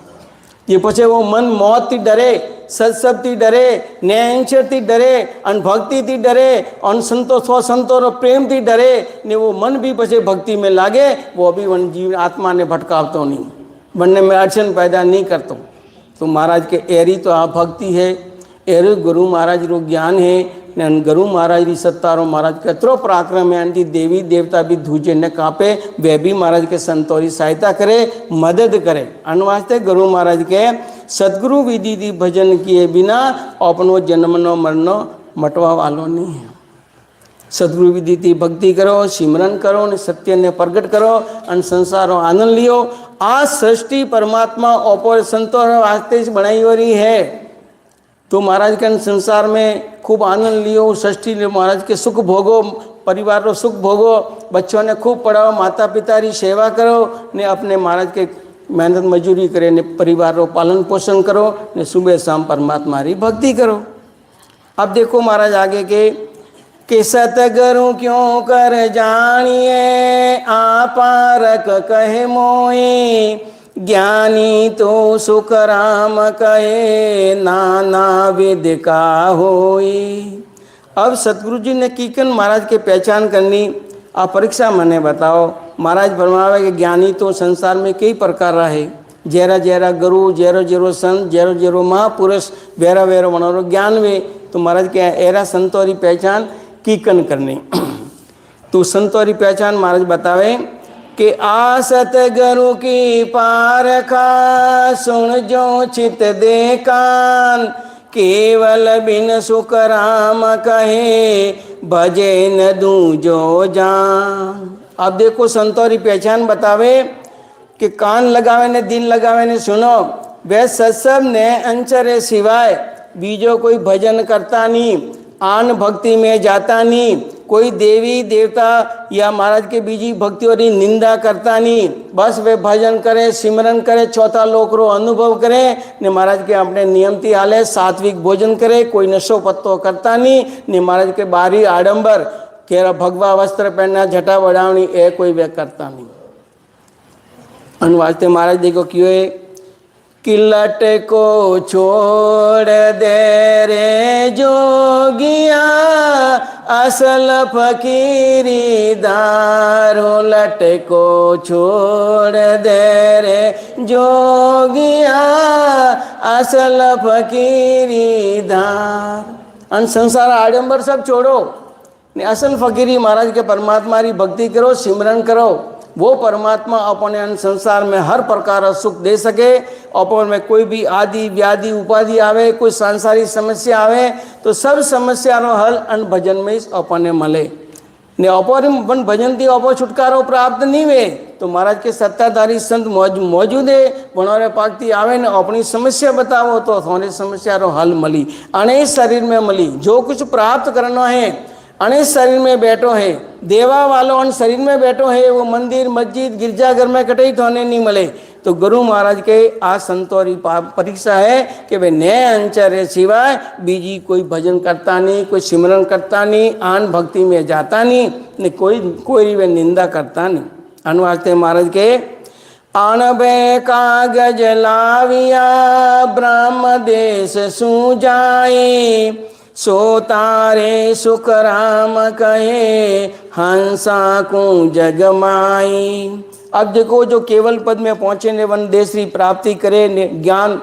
ये पछे वो मन मौत थी डरे, सत्संग थी डरे, न्यायंचर थी डरे, अनभक्ति थी डरे, अन संतों प्रेम थी डरे ने वो मन भी पछे भक्ति में लागे, वो भी वन जीव आत्मा ने भटकावतो नहीं, बनने में अड़चन पैदा नहीं करतो। तो महाराज के एरी तो आप भक्ति है, एरी गुरु महाराज रो ज्ञान है ने गुरु महाराज री सत्ता रो महाराज कतरो पराक्रम है, आंटी देवी देवता भी धूजे ने कापे, वे भी महाराज के संतोरी सहायता करे मदद करे। अनवास्ते गुरु महाराज के सदगुरु विधि दी भजन किए बिना अपनो जन्मनो मरनो मटवा वालो नहीं है। सदगुरु विधि थी भक्ति करो, सिमरन करो ने सत्य ने प्रगट करो अन संसारो आनंद लियो। आ सृष्टि परमात्मा ओपर संतों वास्ते बनाई हो रही है, तो महाराज के संसार में खूब आनंद लियो, षष्ठी ने महाराज के सुख भोगो, परिवार रो सुख भोगो, बच्चों ने खूब पढ़ाओ, माता पिता री सेवा करो ने अपने महाराज के मेहनत मजूरी करे ने परिवार रो पालन पोषण करो ने सुबह शाम परमात्मा री भक्ति करो। अब देखो महाराज आगे के सतगुरु क्यों कर जानिए आपारक कहे मोई, ज्ञानी तो सुख राम कहे नाना विद का होई। अब सतगुरु जी ने कीकन महाराज के पहचान करनी, आप परीक्षा मने बताओ। महाराज फरमावे कि ज्ञानी तो संसार में कई प्रकार है, जरा जरा गुरु, जेरो जेरो संत, जेरो जेरो महापुरुष, वेरा वेरो मनोरो ज्ञान वे। तो महाराज के एरा संतों की पहचान कीकन करनी। तो संतों की पहचान महाराज बतावे कि आ सतगुरु की पारखा सुन जो चित दे कान, केवल बिन सुख राम कहे भजे न दूजो जान। अब देखो संतों की पहचान बतावे कि कान लगावे ने दिल लगावे ने सुनो, वे सत्सव ने अंचरे सिवाय बीजो कोई भजन करता नहीं, आन भक्ति में जाता नहीं, कोई देवी देवता या महाराज के बीजी भक्तियों की निंदा करता नहीं, बस वे भजन करे, सिमरन करे, चौथा लोक रो अनुभव करे ने महाराज के अपने नियमती हाले सात्विक भोजन करे, कोई नशो पत्तो करता नहीं ने महाराज के बारी आडंबर केरा भगवा वस्त्र पहनना, झटा बढ़ावनी ए कोई वे करता नहीं। अनुवास्ते महाराज देखो क्यों है कि लट को छोड़ दे रे जोगिया असल फकीरी दारो, लट को छोड़ दे रे जोगिया असल फकीरी दार। अन संसार आडंबर सब छोड़ो ने असल फकीरी महाराज के परमात्मा की भक्ति करो, सिमरन करो। वो परमात्मा अपने संसार में हर प्रकार सुख दे सके। अपन में कोई भी आदि व्याधि उपाधि आवे, कोई सांसारिक समस्या आवे तो सब समस्या रो हल अन भजन में अपने मले ने अपन भजन थी अपो छुटकारो प्राप्त नहीं वे। तो महाराज के सत्ताधारी संत मौजूद है, बनोरे पाकती आवे ने अपनी समस्या बतावो तो थोड़ी समस्या रो हल मली, अने शरीर में मली। जो कुछ प्राप्त करना है अने शरीर में बैठो है, देवा वालों अन शरीर में बैठो है, वो मंदिर मस्जिद गिरजाघर में कटई थोने नहीं मिले। तो गुरु महाराज के आ संतोरी परीक्षा है कि वे नए अंचरे सिवाय बीजी कोई भजन करता नहीं, कोई सिमरन करता नहीं, आन भक्ति में जाता नहीं ने कोई वे निंदा करता नहीं। अनुवास्ते महाराज के आणबे कागज लाविया ब्रह्म देश सूजाए, सो तारे सुख राम कहे हंसा को जगमाई। अब देखो जो केवल पद में पहुँचे ने वन देश की प्राप्ति करे ने ज्ञान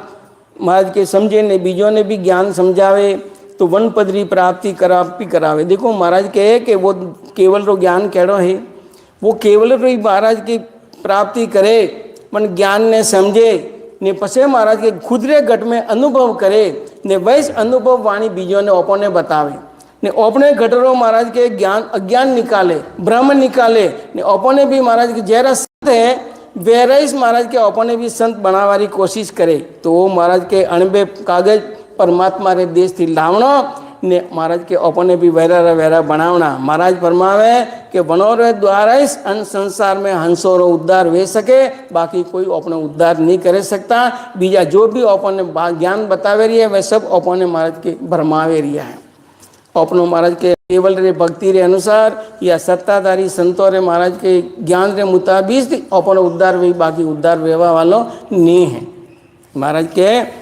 महाराज के समझे ने बीजों ने भी ज्ञान समझावे तो वन पद की प्राप्ति करावे। देखो महाराज कहे कि वो केवल रो ज्ञान केड़ो है, वो केवल रो महाराज की प्राप्ति करे मन ज्ञान ने समझे ने पसे महाराज के खुदरे घट में अनुभव करे ने वैस अनुभव वाणी बीजों ने ओपने बतावे ने अपने घटरो महाराज के ज्ञान अज्ञान निकाले, ब्रह्म निकाले ने अपने भी महाराज के जरा संत है वेरइस महाराज के अपने भी संत बनावारी कोशिश करे। तो वो महाराज के अणबे कागज परमात्मा रे देश थी लावणो ने महाराज के अपने भी वेरा बनावना। महाराज फरमावे कि बनोरे द्वारा इस अन संसार में हंसो रो उद्धार वे सके, बाकी कोई अपने उद्धार नहीं करे सकता। बीजा जो भी अपने ज्ञान बतावे रही है वे सब अपने महाराज के भरमावे रिया है। अपनों महाराज के केवल रे भक्ति रे अनुसार या सत्ताधारी संतों रे महाराज के ज्ञान रे मुताबिक अपन उद्धार वे, बाकी उद्धार वेवा वालों नहीं है। महाराज के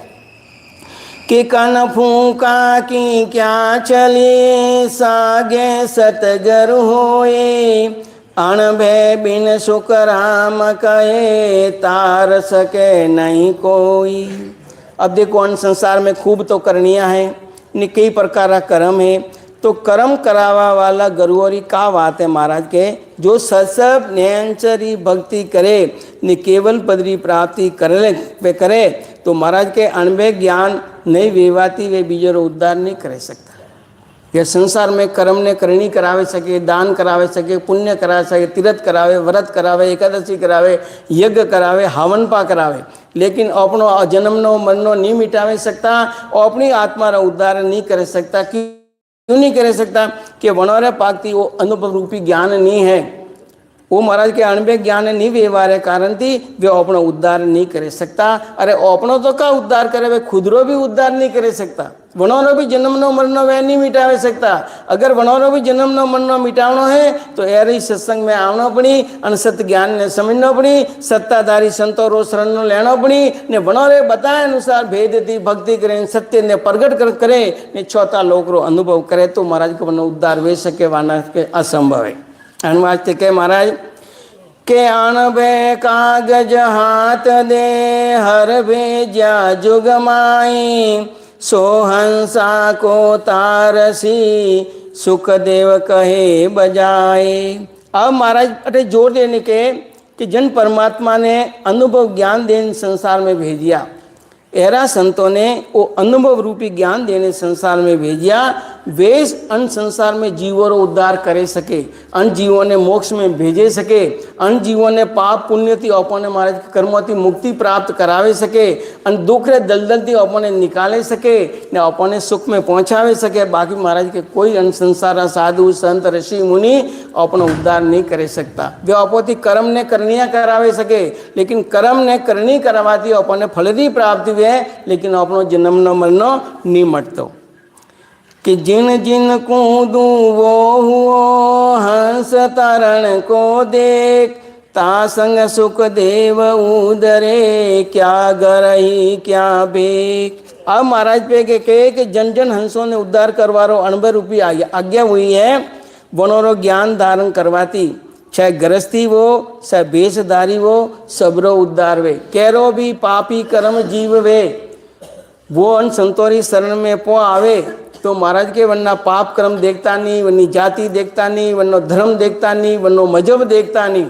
कन फूका की क्या चली सागे सतगुरु होए, अणभे बिन सुख राम कहे तार सके नहीं कोई। अब देखो अन संसार में खूब तो करनिया है ने कई प्रकार का कर्म है, तो कर्म करावा वाला गुरुओरी का बात है महाराज के जो सत्सव नयनचरी भक्ति करे ने केवल पदरी प्राप्ति करे तो महाराज के अणबे ज्ञान नहीं वेवाती वे बीजों उद्धार नहीं कर सकता। ये संसार में कर्म ने करणी करावे सके, दान करावे सके, पुण्य करावे सके, तीर्थ करावे, व्रत करावे, एकादशी करावे, यज्ञ करावे, हवनपा करावे, लेकिन अपनो जन्मनो मरनो नहीं मिटावे सकता और अपनी आत्मा रा उद्धार नहीं कर सकता। क्यों नहीं कर सकता? कि वनोरे पाकती वो अनुभव रूपी ज्ञान नहीं है, वो महाराज के अणबे ज्ञान नहीं व्यवहार है कारण थी वे अपनो उद्धार नहीं कर सकता। अरे अपनो तो का उद्धार करे, वे खुदरो भी उद्धार नहीं कर सकता, वनोरो भी जन्मनो मरनो वे नहीं मिटावे सकता। अगर वनोरो भी जन्मनो मरनो मिटावनो है तो एरी सत्संग में आवनो पड़ी, अनसत ज्ञान ने समझनो पड़ी, सत्ताधारी संतो रो शरण लेनो पड़ी ने वनोरे बताए अनुसार भेद थी भक्ति करे, सत्य ने प्रगट करे ने छोटा लोक रो अनुभव करे तो महाराज को वनो उद्धार वे सके, वाना के असंभव है। अनुवाद के महाराज के आणबे कागज हाथ दे हर भेजा जुगमाई, सोहंसा को तारसी सुखदेव कहे बजाए। अब महाराज अटे जोर देने के कि जन परमात्मा ने अनुभव ज्ञान देने संसार में भेजिया, एरा संतों ने वो अनुभव रूपी ज्ञान देने संसार में भेजिया, वे अन संसार में जीवों रो उद्धार करे सके, अन जीवों ने मोक्ष में भेजे सके, अन जीवों ने पाप पुण्य थी अपने महाराज कर्मों थी मुक्ति प्राप्त करावे सके, अन दुख रे दलदल थी अपने निकाले सके ने अपने सुख में पहुंचावे सके। बाकी महाराज के कोई अन संसार साधु संत ऋषि मुनि अपनो उद्धार नहीं करे सकता। वे अपोती कर्म ने करनिया करावे सके, लेकिन कर्म ने करनी करवाती अपने फल दी प्राप्ति वे, लेकिन अपनो जन्म न मरनो नहीं मटतो। कि जिन जिन कूदू वो हुओ हंस तरण को देख, ता संग सुख देव उदरे क्या गरही क्या बेक। अब महाराज पे के कहे कि जन जन हंसों ने उद्धार करवारो अणबर रूपी आज्ञा हुई है, वनोरो ज्ञान धारण करवाती, चाहे गृहस्थी वो चाहे बेशधारी वो, सबरो उद्धार वे। कैरो भी पापी कर्म जीव वे, वो अन संतोरी शरण में पो आवे तो महाराज के वरना पाप कर्म देखता नहीं, वरनी जाति देखता नहीं, वरनो धर्म देखता नहीं, वरनो मजहब देखता नहीं,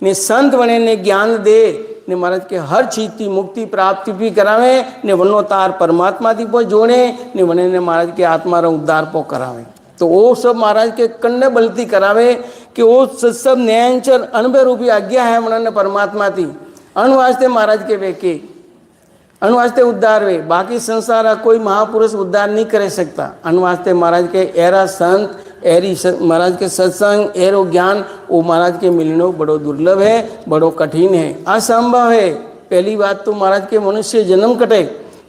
ने संत बने ने ज्ञान दे ने महाराज के हर चीज की मुक्ति प्राप्ति भी करावे ने वनो तार परमात्मा थी पो जोड़े ने वने ने महाराज के आत्मा रो उद्धार पो करावे। तो वो सब महाराज के कन्ने बलती करावे कि वो सब न्यायचर अनुभव रूपी आज्ञा है उन्होंने परमात्मा थी अन वास्ते महाराज के वेके अन वास्ते उद्धार वे। बाकी संसार कोई महापुरुष उद्धार नहीं कर सकता। अन वास्ते महाराज के एरा संत एरी महाराज के सत्संग एरो ज्ञान वो महाराज के मिलनो बड़ो दुर्लभ है, बड़ो कठिन है, असंभव है। पहली बात तो महाराज के मनुष्य जन्म कटे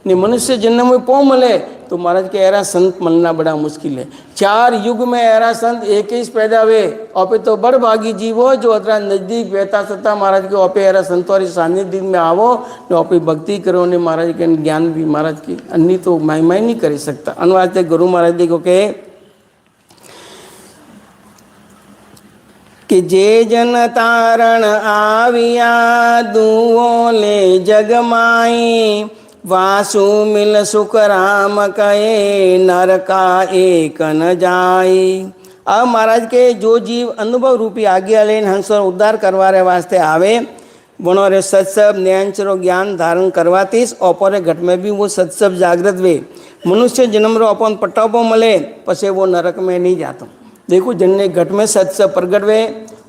ने मनुष्य जन्म में पो मिले तो महाराज के ऐरा संत मिलना बड़ा मुश्किल है। 4 युग में ऐरा संत एक ही पैदा हुए और तो बड़ भागी जीव हो जो अतरा नजदीक बैठा सत्ता महाराज के ओपे ऐरा संतों सानिध्य में आवो ने ओपे भक्ति करो ने महाराज के ज्ञान भी महाराज की अन्य तो महिमा नहीं कर सकता। अनुवाद गुरु महाराज जी को कहे कि जे जन तारण आविया दुओ ले जगमाई, वासु मिल सुख राम कहे नरका एक न जाए। अब महाराज के जो जीव अनुभव रूपी आज्ञा लेन हंसों उद्धार करवारे वास्ते आवे वनोरे सत्सव न्यायचरो ज्ञान धारण करवातीस ओपरे घट में भी वो सत्सव जागृत वे। मनुष्य जन्म रो अपन पट्टापो मले पछे वो नरक में नहीं जातो। देखो जन्ने घट में सत्सव प्रगट वे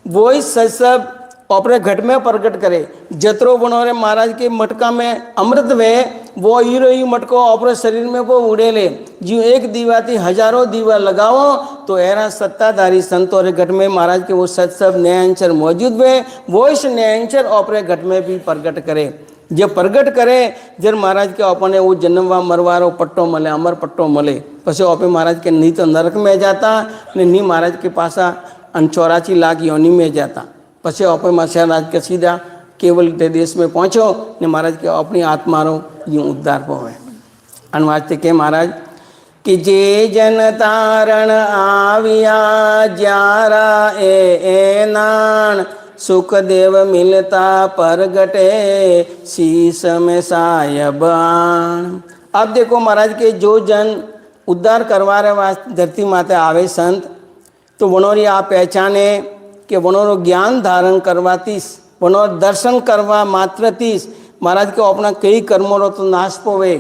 वो ही सत्सव अपने घट में प्रकट करे। जतरो बनोरे महाराज के मटका में अमृत वे वो हीरो ही मटको अपने शरीर में वो उड़े ले। जो एक दीवा थी हजारों दीवा लगाओ तो ऐरा सत्ताधारी संतों रे घट में महाराज के वो सत्सव न्यायंचर मौजूद वे वो इस न्यायंचर अपने घट में भी प्रकट करे। जब प्रकट करे जब महाराज के अपने वो जन्मवा मरवारो पट्टो मले अमर पट्टो मले पछे अपने महाराज के नहीं तो नरक में जाता नहीं महाराज के पासा 84 लाख योनि में जाता। पछे अपने महाराज के सीधा केवल ते देश में पहुँचो ने महाराज के अपनी आत्मा रो यूँ उद्धार पावे। अनुवाद के महाराज कि जे जन तारण आविया जारा ए नान सुख देव मिलता परगटे शीस में सायबान। अब देखो महाराज के जो जन उद्धार करवा रहे वास्ते धरती माते आवे संत तो वनोरी आप पहचाने कि वनोरो ज्ञान धारण करवातीस वनोर दर्शन करवा मात्र तीस महाराज के अपना कई कर्मों रो तो नाश पोवे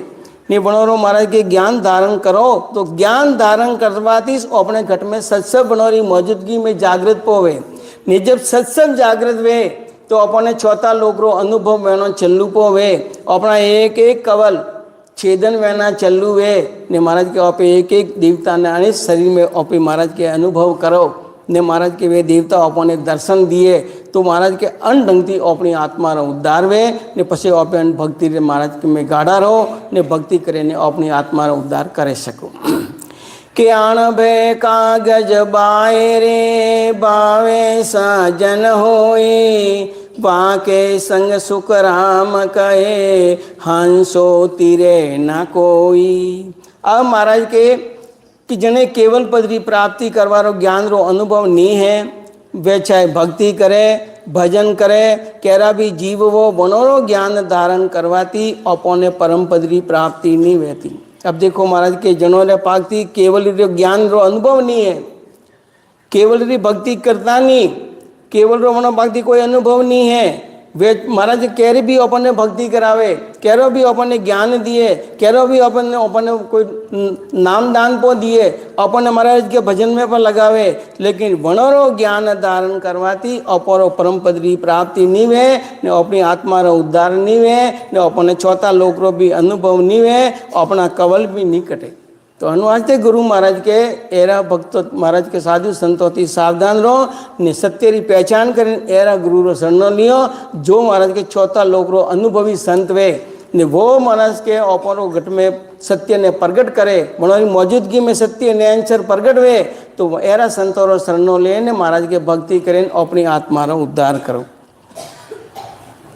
ने बनोरो महाराज के ज्ञान धारण करो तो ज्ञान धारण करवाती अपने घट में सत्संग बनोरी मौजूदगी में जागृत पोवे ने जब सत्संग जागृत वे तो अपने चौथा लोक रो अनुभव वेनो चलू पोवे अपना एक एक कवल छेदन वेना चलू वे ने महाराज के आप एक एक देवता ने अनेक शरीर में आप महाराज के अनुभव करो ने महाराज के वे देवता अपने दर्शन दिए तो महाराज के अन ढंगती अपनी आत्मा रो उद्धार वे ने पछे आप भक्ति रे महाराज के में गाढ़ा रहो ने भक्ति करे ने अपनी आत्मा रो उद्धार करे सको के आणबे कागज बाए रे बावे साजन होई बाके संग सुख राम कहे हंसो तीरे न कोई। अब महाराज के कि जने केवल पदरी प्राप्ति करवारो ज्ञान रो अनुभव नहीं है वे चाहे भक्ति करे भजन करे केरा भी जीव वो बनोरो ज्ञान धारण करवाती अपने परम पदरी प्राप्ति नहीं रहती। अब देखो महाराज के जनों ने पाकती केवल ज्ञान रो अनुभव नहीं है केवल भक्ति करता नहीं केवल रो मनो भक्ति कोई अनुभव नहीं है वे महाराज कैरे भी अपने भक्ति करावे कैरो भी अपने ज्ञान दिए कैरो भी अपने अपने कोई नाम दान पो दिए अपने महाराज के भजन में पर लगावे लेकिन वनरो ज्ञान धारण करवाती अपरो परम पदरी प्राप्ति नहीं वे ने अपनी आत्मा रो उद्धार नहीं वे ने अपने चौथा लोक रो भी अनुभव नहीं वे अपना कवल भी नहीं कटे। तो अनुवास्ते गुरु महाराज के एरा भक्त महाराज के साधु संतों सावधान रहो ने सत्य री पहचान करें एरा गुरु रो शरण लियो जो महाराज के चौथा लोक रो अनुभवी संत वे ने वो महाराज के अपरो घट में सत्य ने प्रगट करे मनोरी मौजूदगी में सत्य ने अंशर प्रगट वे तो एरा संतों रो शरण ले ने महाराज के भक्ति करें अपनी आत्मा रो उद्धार करो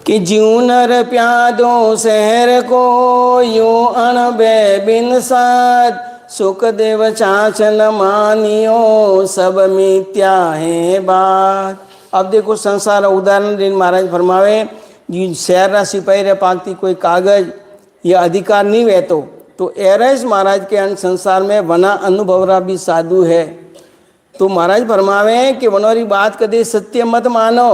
कि ज्यूं नर प्यादो शहर को यूं अणबे बिन साध सुखदेव चाचन मानियो सब मिथ्या है बात। अब देखो संसार उदाहरण दिन महाराज फरमावे शहर रा सिपाही रे पाकती कोई कागज या अधिकार नहीं वहतो तो एरस महाराज के अन संसार में वना अनुभव रा भी साधु है तो महाराज फरमावे कि वनोरी बात कदे सत्य मत मानो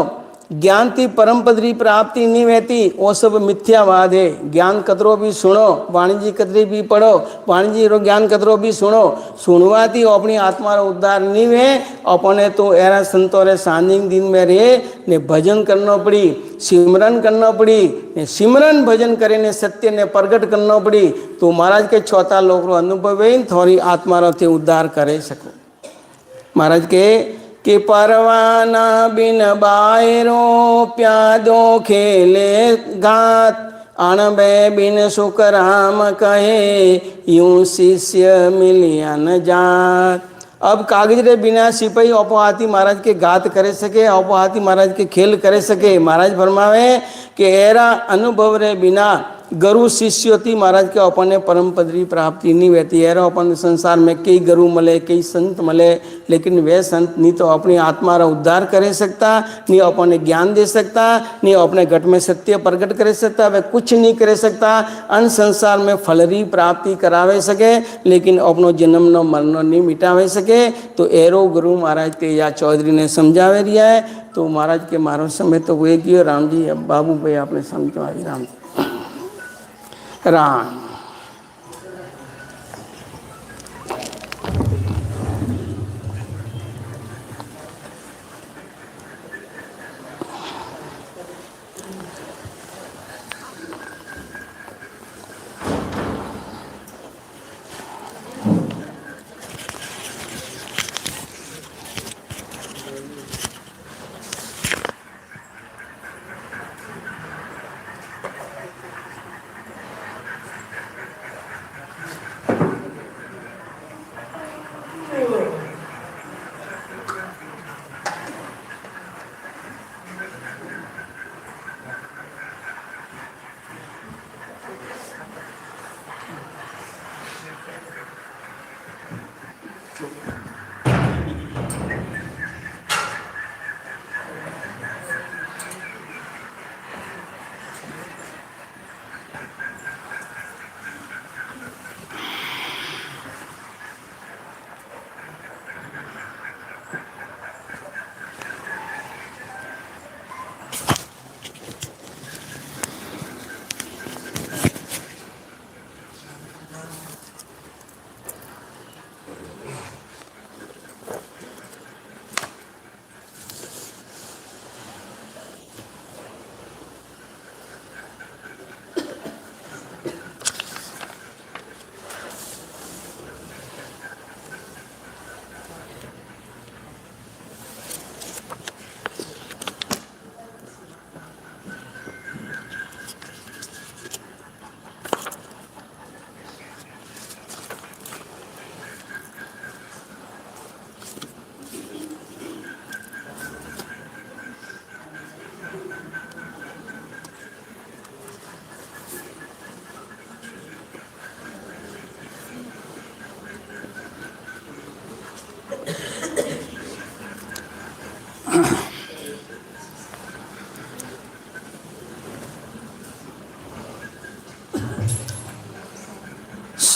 ज्ञान की परम पदरी प्राप्ति नहीं रहती वो सब मिथ्यावाद है। ज्ञान कतरो भी सुनो वाणिज्य कतरी भी पढ़ो वाणिज्य रो ज्ञान कतरो भी सुनो सुनवाती अपनी आत्मा रो उद्धार नहीं वे अपने तो एरा संतों रे सांजिंग दिन में रे ने भजन करना पड़ी सिमरन करना पड़ी ने सिमरन भजन करे ने सत्य ने प्रगट करना पड़ी तो महाराज के चौथा लोक रो अनुभव थोड़ी आत्मा रो ते उद्धार करे सको। महाराज के परवाना बिन बायरो प्यादो खेले घात अणबे बिन सुख राम कहे यूं शिष्य मिलिया न जात। अब कागज रे बिना सिपाही अपहाती महाराज के घात करे सके अपहाती महाराज के खेल करे सके। महाराज फरमावे कि एरा अनुभव रे बिना गुरु शिष्योती महाराज के अपने परम पदरी प्राप्ति नहीं रहती है। अपन संसार में कई गुरु मले कई संत मले लेकिन वे संत नहीं तो अपनी आत्मा रा उद्धार करे सकता नहीं अपने ज्ञान दे सकता नहीं अपने घट में सत्य प्रकट करे सकता वे कुछ नहीं करे सकता अन संसार में फलरी प्राप्ति करावे सके लेकिन अपनो जन्म नो मरण नहीं मिटावे सके। तो एरो गुरु महाराज के या चौधरी ने समझावे रिया है। तो महाराज के मारो समय तो वे कियो राम जी अब बाबू भाई आपने समझा राम राम।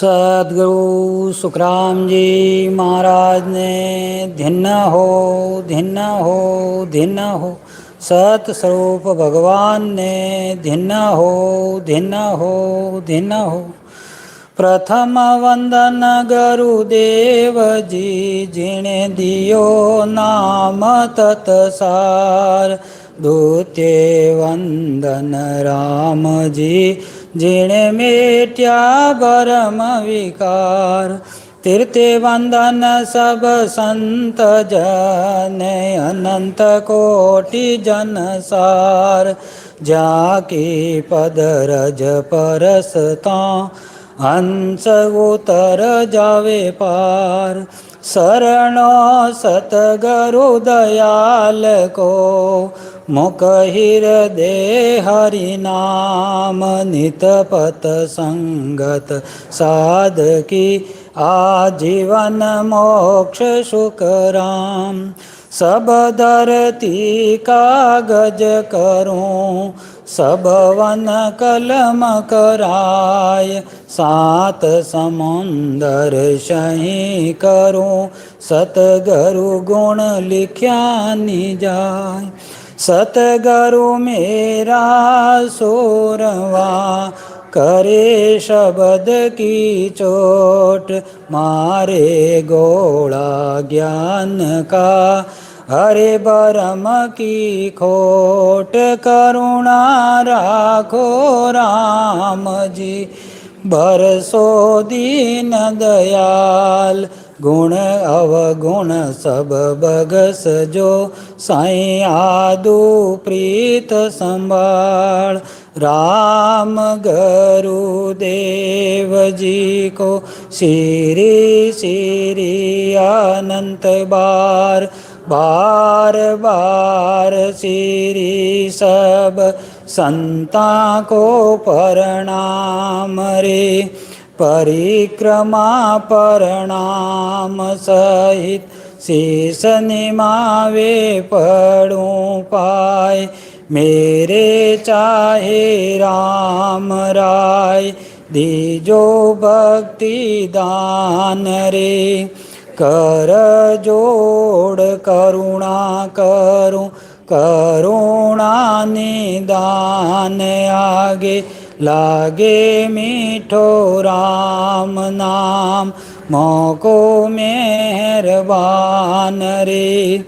सद्गुरु सुखराम जी महाराज ने धिन्न हो सत स्वरूप भगवान ने धिन्न हो प्रथम वंदन गुरुदेव जी जिणे दियो नाम तत्सार द्वितीय वंदन राम जी जिणे मेट्या भरम विकार तृतीय वंदन सब संत जन अनंत कोटि जन सार जाकी पद रज परसता हंस उतर जावे पार शरणो सतगुरु दयाल को मुख हृदय हरि नाम नित पत संगत साधकी आजीवन मोक्ष सुख राम सब धरती कागज करूं सब वन कलम कराय सात समुंदर सही करूं सतगुरु गुण लिख्या निजाय सतगुरु मेरा सोरवा करे शब्द की चोट मारे गोला ज्ञान का हरे बरम की खोट करुणा राखो राम जी बरसो दीन दयाल गुण अवगुण सब बगस जो साईं आदु प्रीत संभाल राम गुरुदेव जी को श्री श्री अनंत बार बार बार श्री सब संता को प्रणाम रे परिक्रमा प्रणाम सहित शीस निमावे पड़ूं पाए मेरे चाहे राम राय दीजो भक्ति दान रे कर जोड़ करुणा करूं करुणा निदान आगे लागे मीठो राम नाम मोको मेहरबान रे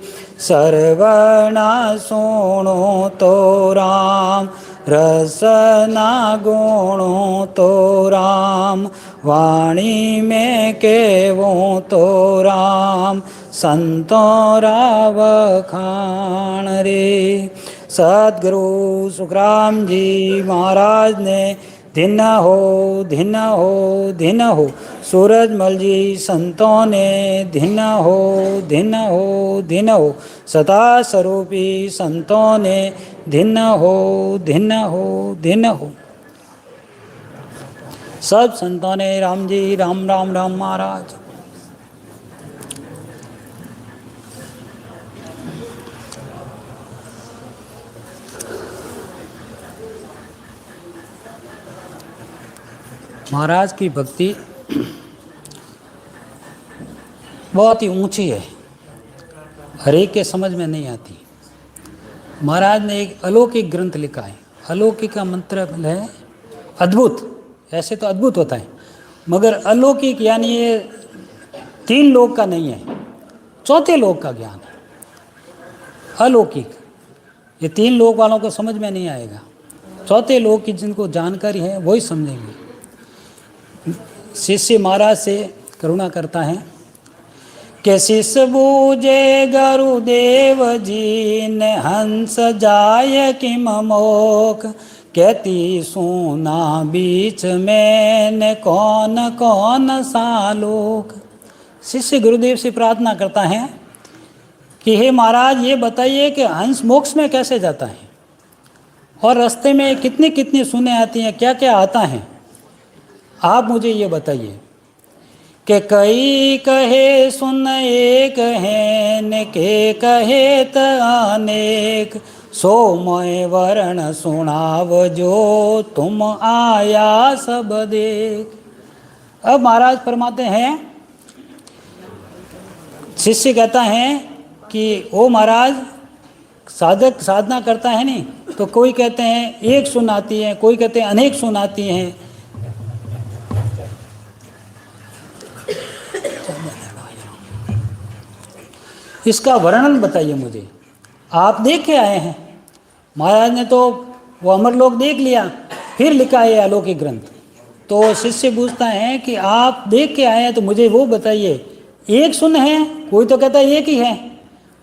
सर्वना सुनो तो राम रसना गुणो तो राम वाणी में केवों तो राम संतों राव खान रे सद्गुरु सुखराम जी महाराज ने धिन्न हो सूरजमल जी संतों ने धिन्न हो सदा स्वरूपी संतों ने धिन्न हो सब संतों ने राम जी राम राम राम महाराज महाराज की भक्ति बहुत ही ऊंची है, हर एक के समझ में नहीं आती। महाराज ने एक अलौकिक ग्रंथ लिखा है। अलौकिक का मंत्र है अद्भुत। ऐसे तो अद्भुत होता है, मगर अलौकिक यानी ये तीन लोक का नहीं है, चौथे लोक का ज्ञान है। अलौकिक ये तीन लोक वालों को समझ में नहीं आएगा, चौथे लोक की जिनको जानकारी है वही समझेंगे। शिष्य महाराज से करुणा करता है कि शिष्य बूझे गुरुदेव जी ने हंस जाय किम मोक कहती सुना बीच में ने कौन कौन सा लोक। शिष्य गुरुदेव से प्रार्थना करता है कि हे महाराज ये बताइए कि हंस मोक्ष में कैसे जाता है और रास्ते में कितनी कितनी सुने आती हैं, क्या क्या आता है, आप मुझे ये बताइए। कि कई कहे सुन एक है न के कहे त अनेक सो मैं वर्ण सुनाव जो तुम आया सब देख। अब महाराज फरमाते हैं, शिष्य कहता है कि ओ महाराज, साधक साधना करता है नहीं, तो कोई कहते हैं एक सुन आती है, कोई कहते हैं अनेक सुन आती हैं। इसका वर्णन बताइए मुझे, आप देख के आए हैं। महाराज ने तो वो अमरलोक देख लिया, फिर लिखा है अलौकिक ग्रंथ। तो शिष्य पूछता है कि आप देख के आए हैं तो मुझे वो बताइए, एक सुन है, कोई तो कहता है एक ही है,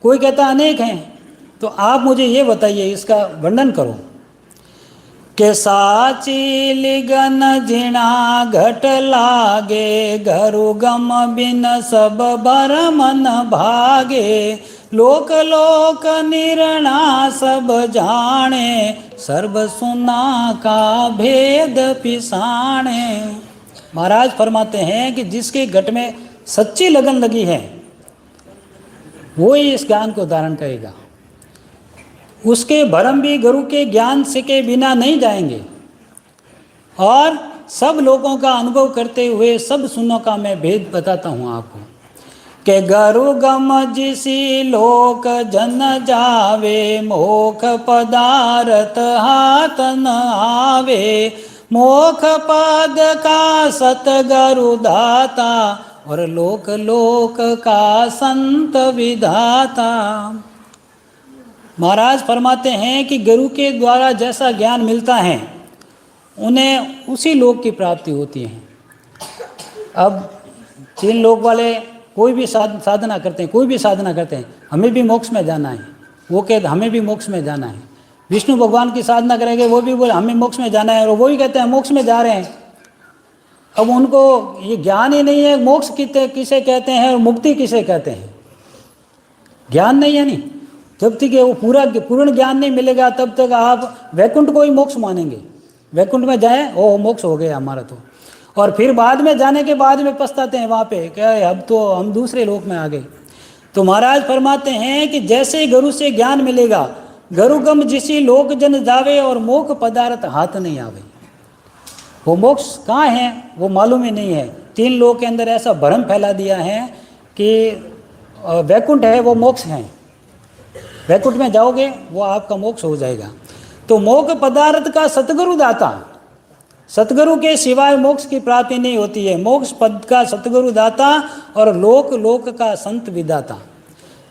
कोई कहता अनेक हैं, तो आप मुझे ये बताइए, इसका वर्णन करो। के साची लिगन जिणा घट लागे, घरु गम बिन सब भर मन भागे, लोक लोक निर्णा सब जाने, सर्व सुना का भेद पिसाणे। महाराज फरमाते हैं कि जिसके घट में सच्ची लगन लगी है वो ही इस ज्ञान को धारण करेगा। उसके भरम भी गुरु के ज्ञान से के बिना नहीं जाएंगे। और सब लोगों का अनुभव करते हुए सब सुनों का मैं भेद बताता हूँ आपको। के गुरु गम जिसी लोक जन जावे, मोख पदारथ हाथ न आवे, मोख पद का सतगुरु दाता, और लोक लोक का संत विधाता। महाराज फरमाते हैं कि गुरु के द्वारा जैसा ज्ञान मिलता है उन्हें उसी लोक की प्राप्ति होती है। अब 3 लोक वाले कोई भी साधना करते हैं, कोई भी साधना करते हैं, हमें भी मोक्ष में जाना है, वो कहते हमें भी मोक्ष में जाना है। विष्णु भगवान की साधना करेंगे, वो भी बोले हमें मोक्ष में जाना है, और वो ही कहते हैं मोक्ष में जा रहे हैं। अब उनको ये ज्ञान ही नहीं है मोक्ष किसे कहते हैं और मुक्ति किसे कहते हैं, ज्ञान नहीं है। नहीं, जब तक वो पूर्ण ज्ञान नहीं मिलेगा तब तक आप वैकुंठ को ही मोक्ष मानेंगे। वैकुंठ में जाए ओ मोक्ष हो गया हमारा तो, और फिर बाद में जाने के बाद में पछताते हैं वहाँ पे, क्या अब तो हम दूसरे लोक में आ गए। तो महाराज फरमाते हैं कि जैसे गुरु से ज्ञान मिलेगा, गुरु गम जिसी लोक जन जावे, और मोक्ष पदार्थ हाथ नहीं आवे। वो मोक्ष कहाँ है वो मालूम ही नहीं है। 3 लोक के अंदर ऐसा भ्रम फैला दिया है कि वैकुंठ है वो मोक्ष है, वैकुंठ में जाओगे वो आपका मोक्ष हो जाएगा। तो मोक्ष पदार्थ का सतगुरु दाता, सतगुरु के सिवाय मोक्ष की प्राप्ति नहीं होती है। मोक्ष पद का सतगुरु दाता और लोक लोक का संत विदाता।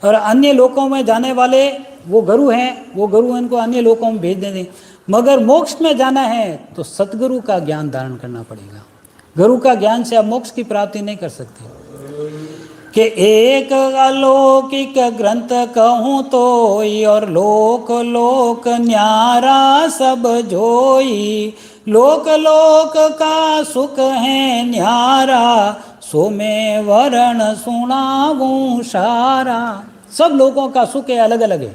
और अन्य लोकों में जाने वाले वो गुरु हैं, वो गुरु इनको अन्य लोकों में भेज देंगे। मगर मोक्ष में जाना है तो सतगुरु का ज्ञान धारण करना पड़ेगा। गुरु का ज्ञान से आप मोक्ष की प्राप्ति नहीं कर सकते। कि एक अलौकिक ग्रंथ कहूँ तोई, और लोक लोक न्यारा सब जोई, लोक लोक का सुख है न्यारा, सो मैं वर्ण सुनाऊं सारा। सब लोगों का सुख है अलग अलग है।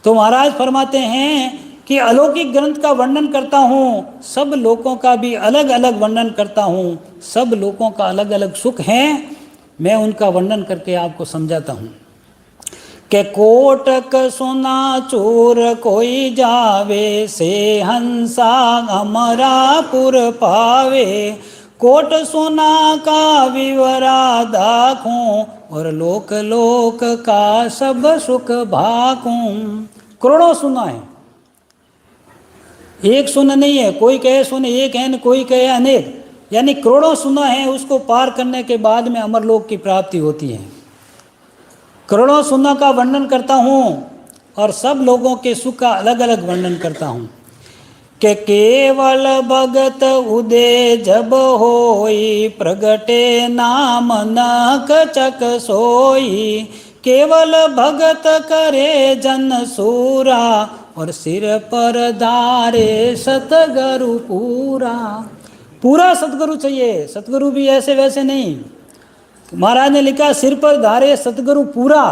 तो महाराज फरमाते हैं कि अलौकिक ग्रंथ का वर्णन करता हूँ, सब लोगों का भी अलग अलग वर्णन करता हूँ। सब लोगों का अलग अलग सुख है, मैं उनका वर्णन करके आपको समझाता हूँ। के कोटक सुना चोर कोई जावे, से हंसा अमरापुर पावे, कोट सुना का विवरा दाखूं, और लोक लोक का सब सुख भाकूं। करोड़ों सुना है, एक सुन नहीं है। कोई कहे सुन एक है, कोई कहे अनेक, यानी करोड़ों सुना है। उसको पार करने के बाद में अमरलोक की प्राप्ति होती है। करोड़ों सुना का वर्णन करता हूँ और सब लोगों के सुख का अलग अलग वर्णन करता हूँ। के केवल भगत उदय जब होई, प्रगटे नाम न कचक सोई, केवल भगत करे जन सूरा, और सिर पर धारे सतगुरु पूरा। पूरा सतगुरु चाहिए, सतगुरु भी ऐसे वैसे नहीं। महाराज ने लिखा सिर पर धारे सतगुरु पूरा,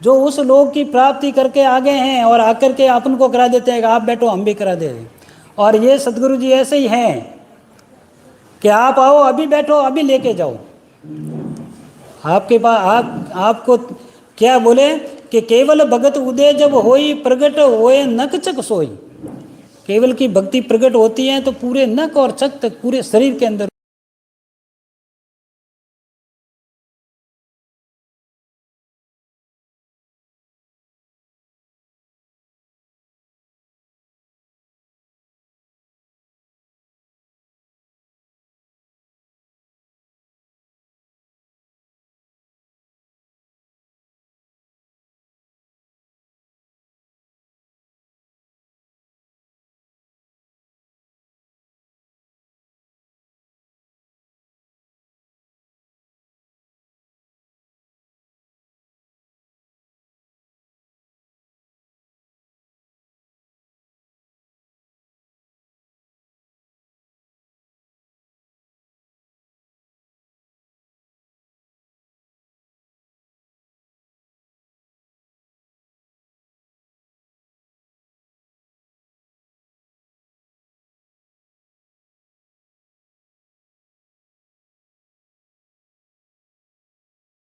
जो उस लोक की प्राप्ति करके आ गए हैं और आकर के अपन को करा देते हैं कि आप बैठो हम भी करा दे। और ये सतगुरु जी ऐसे ही हैं कि आप आओ अभी बैठो अभी लेके जाओ। आपके पास आपको क्या बोले कि केवल भगत उदय जब होई, प्रगट होए नक चक सोई। केवल की भक्ति प्रकट होती है तो पूरे नक और चक तक पूरे शरीर के अंदर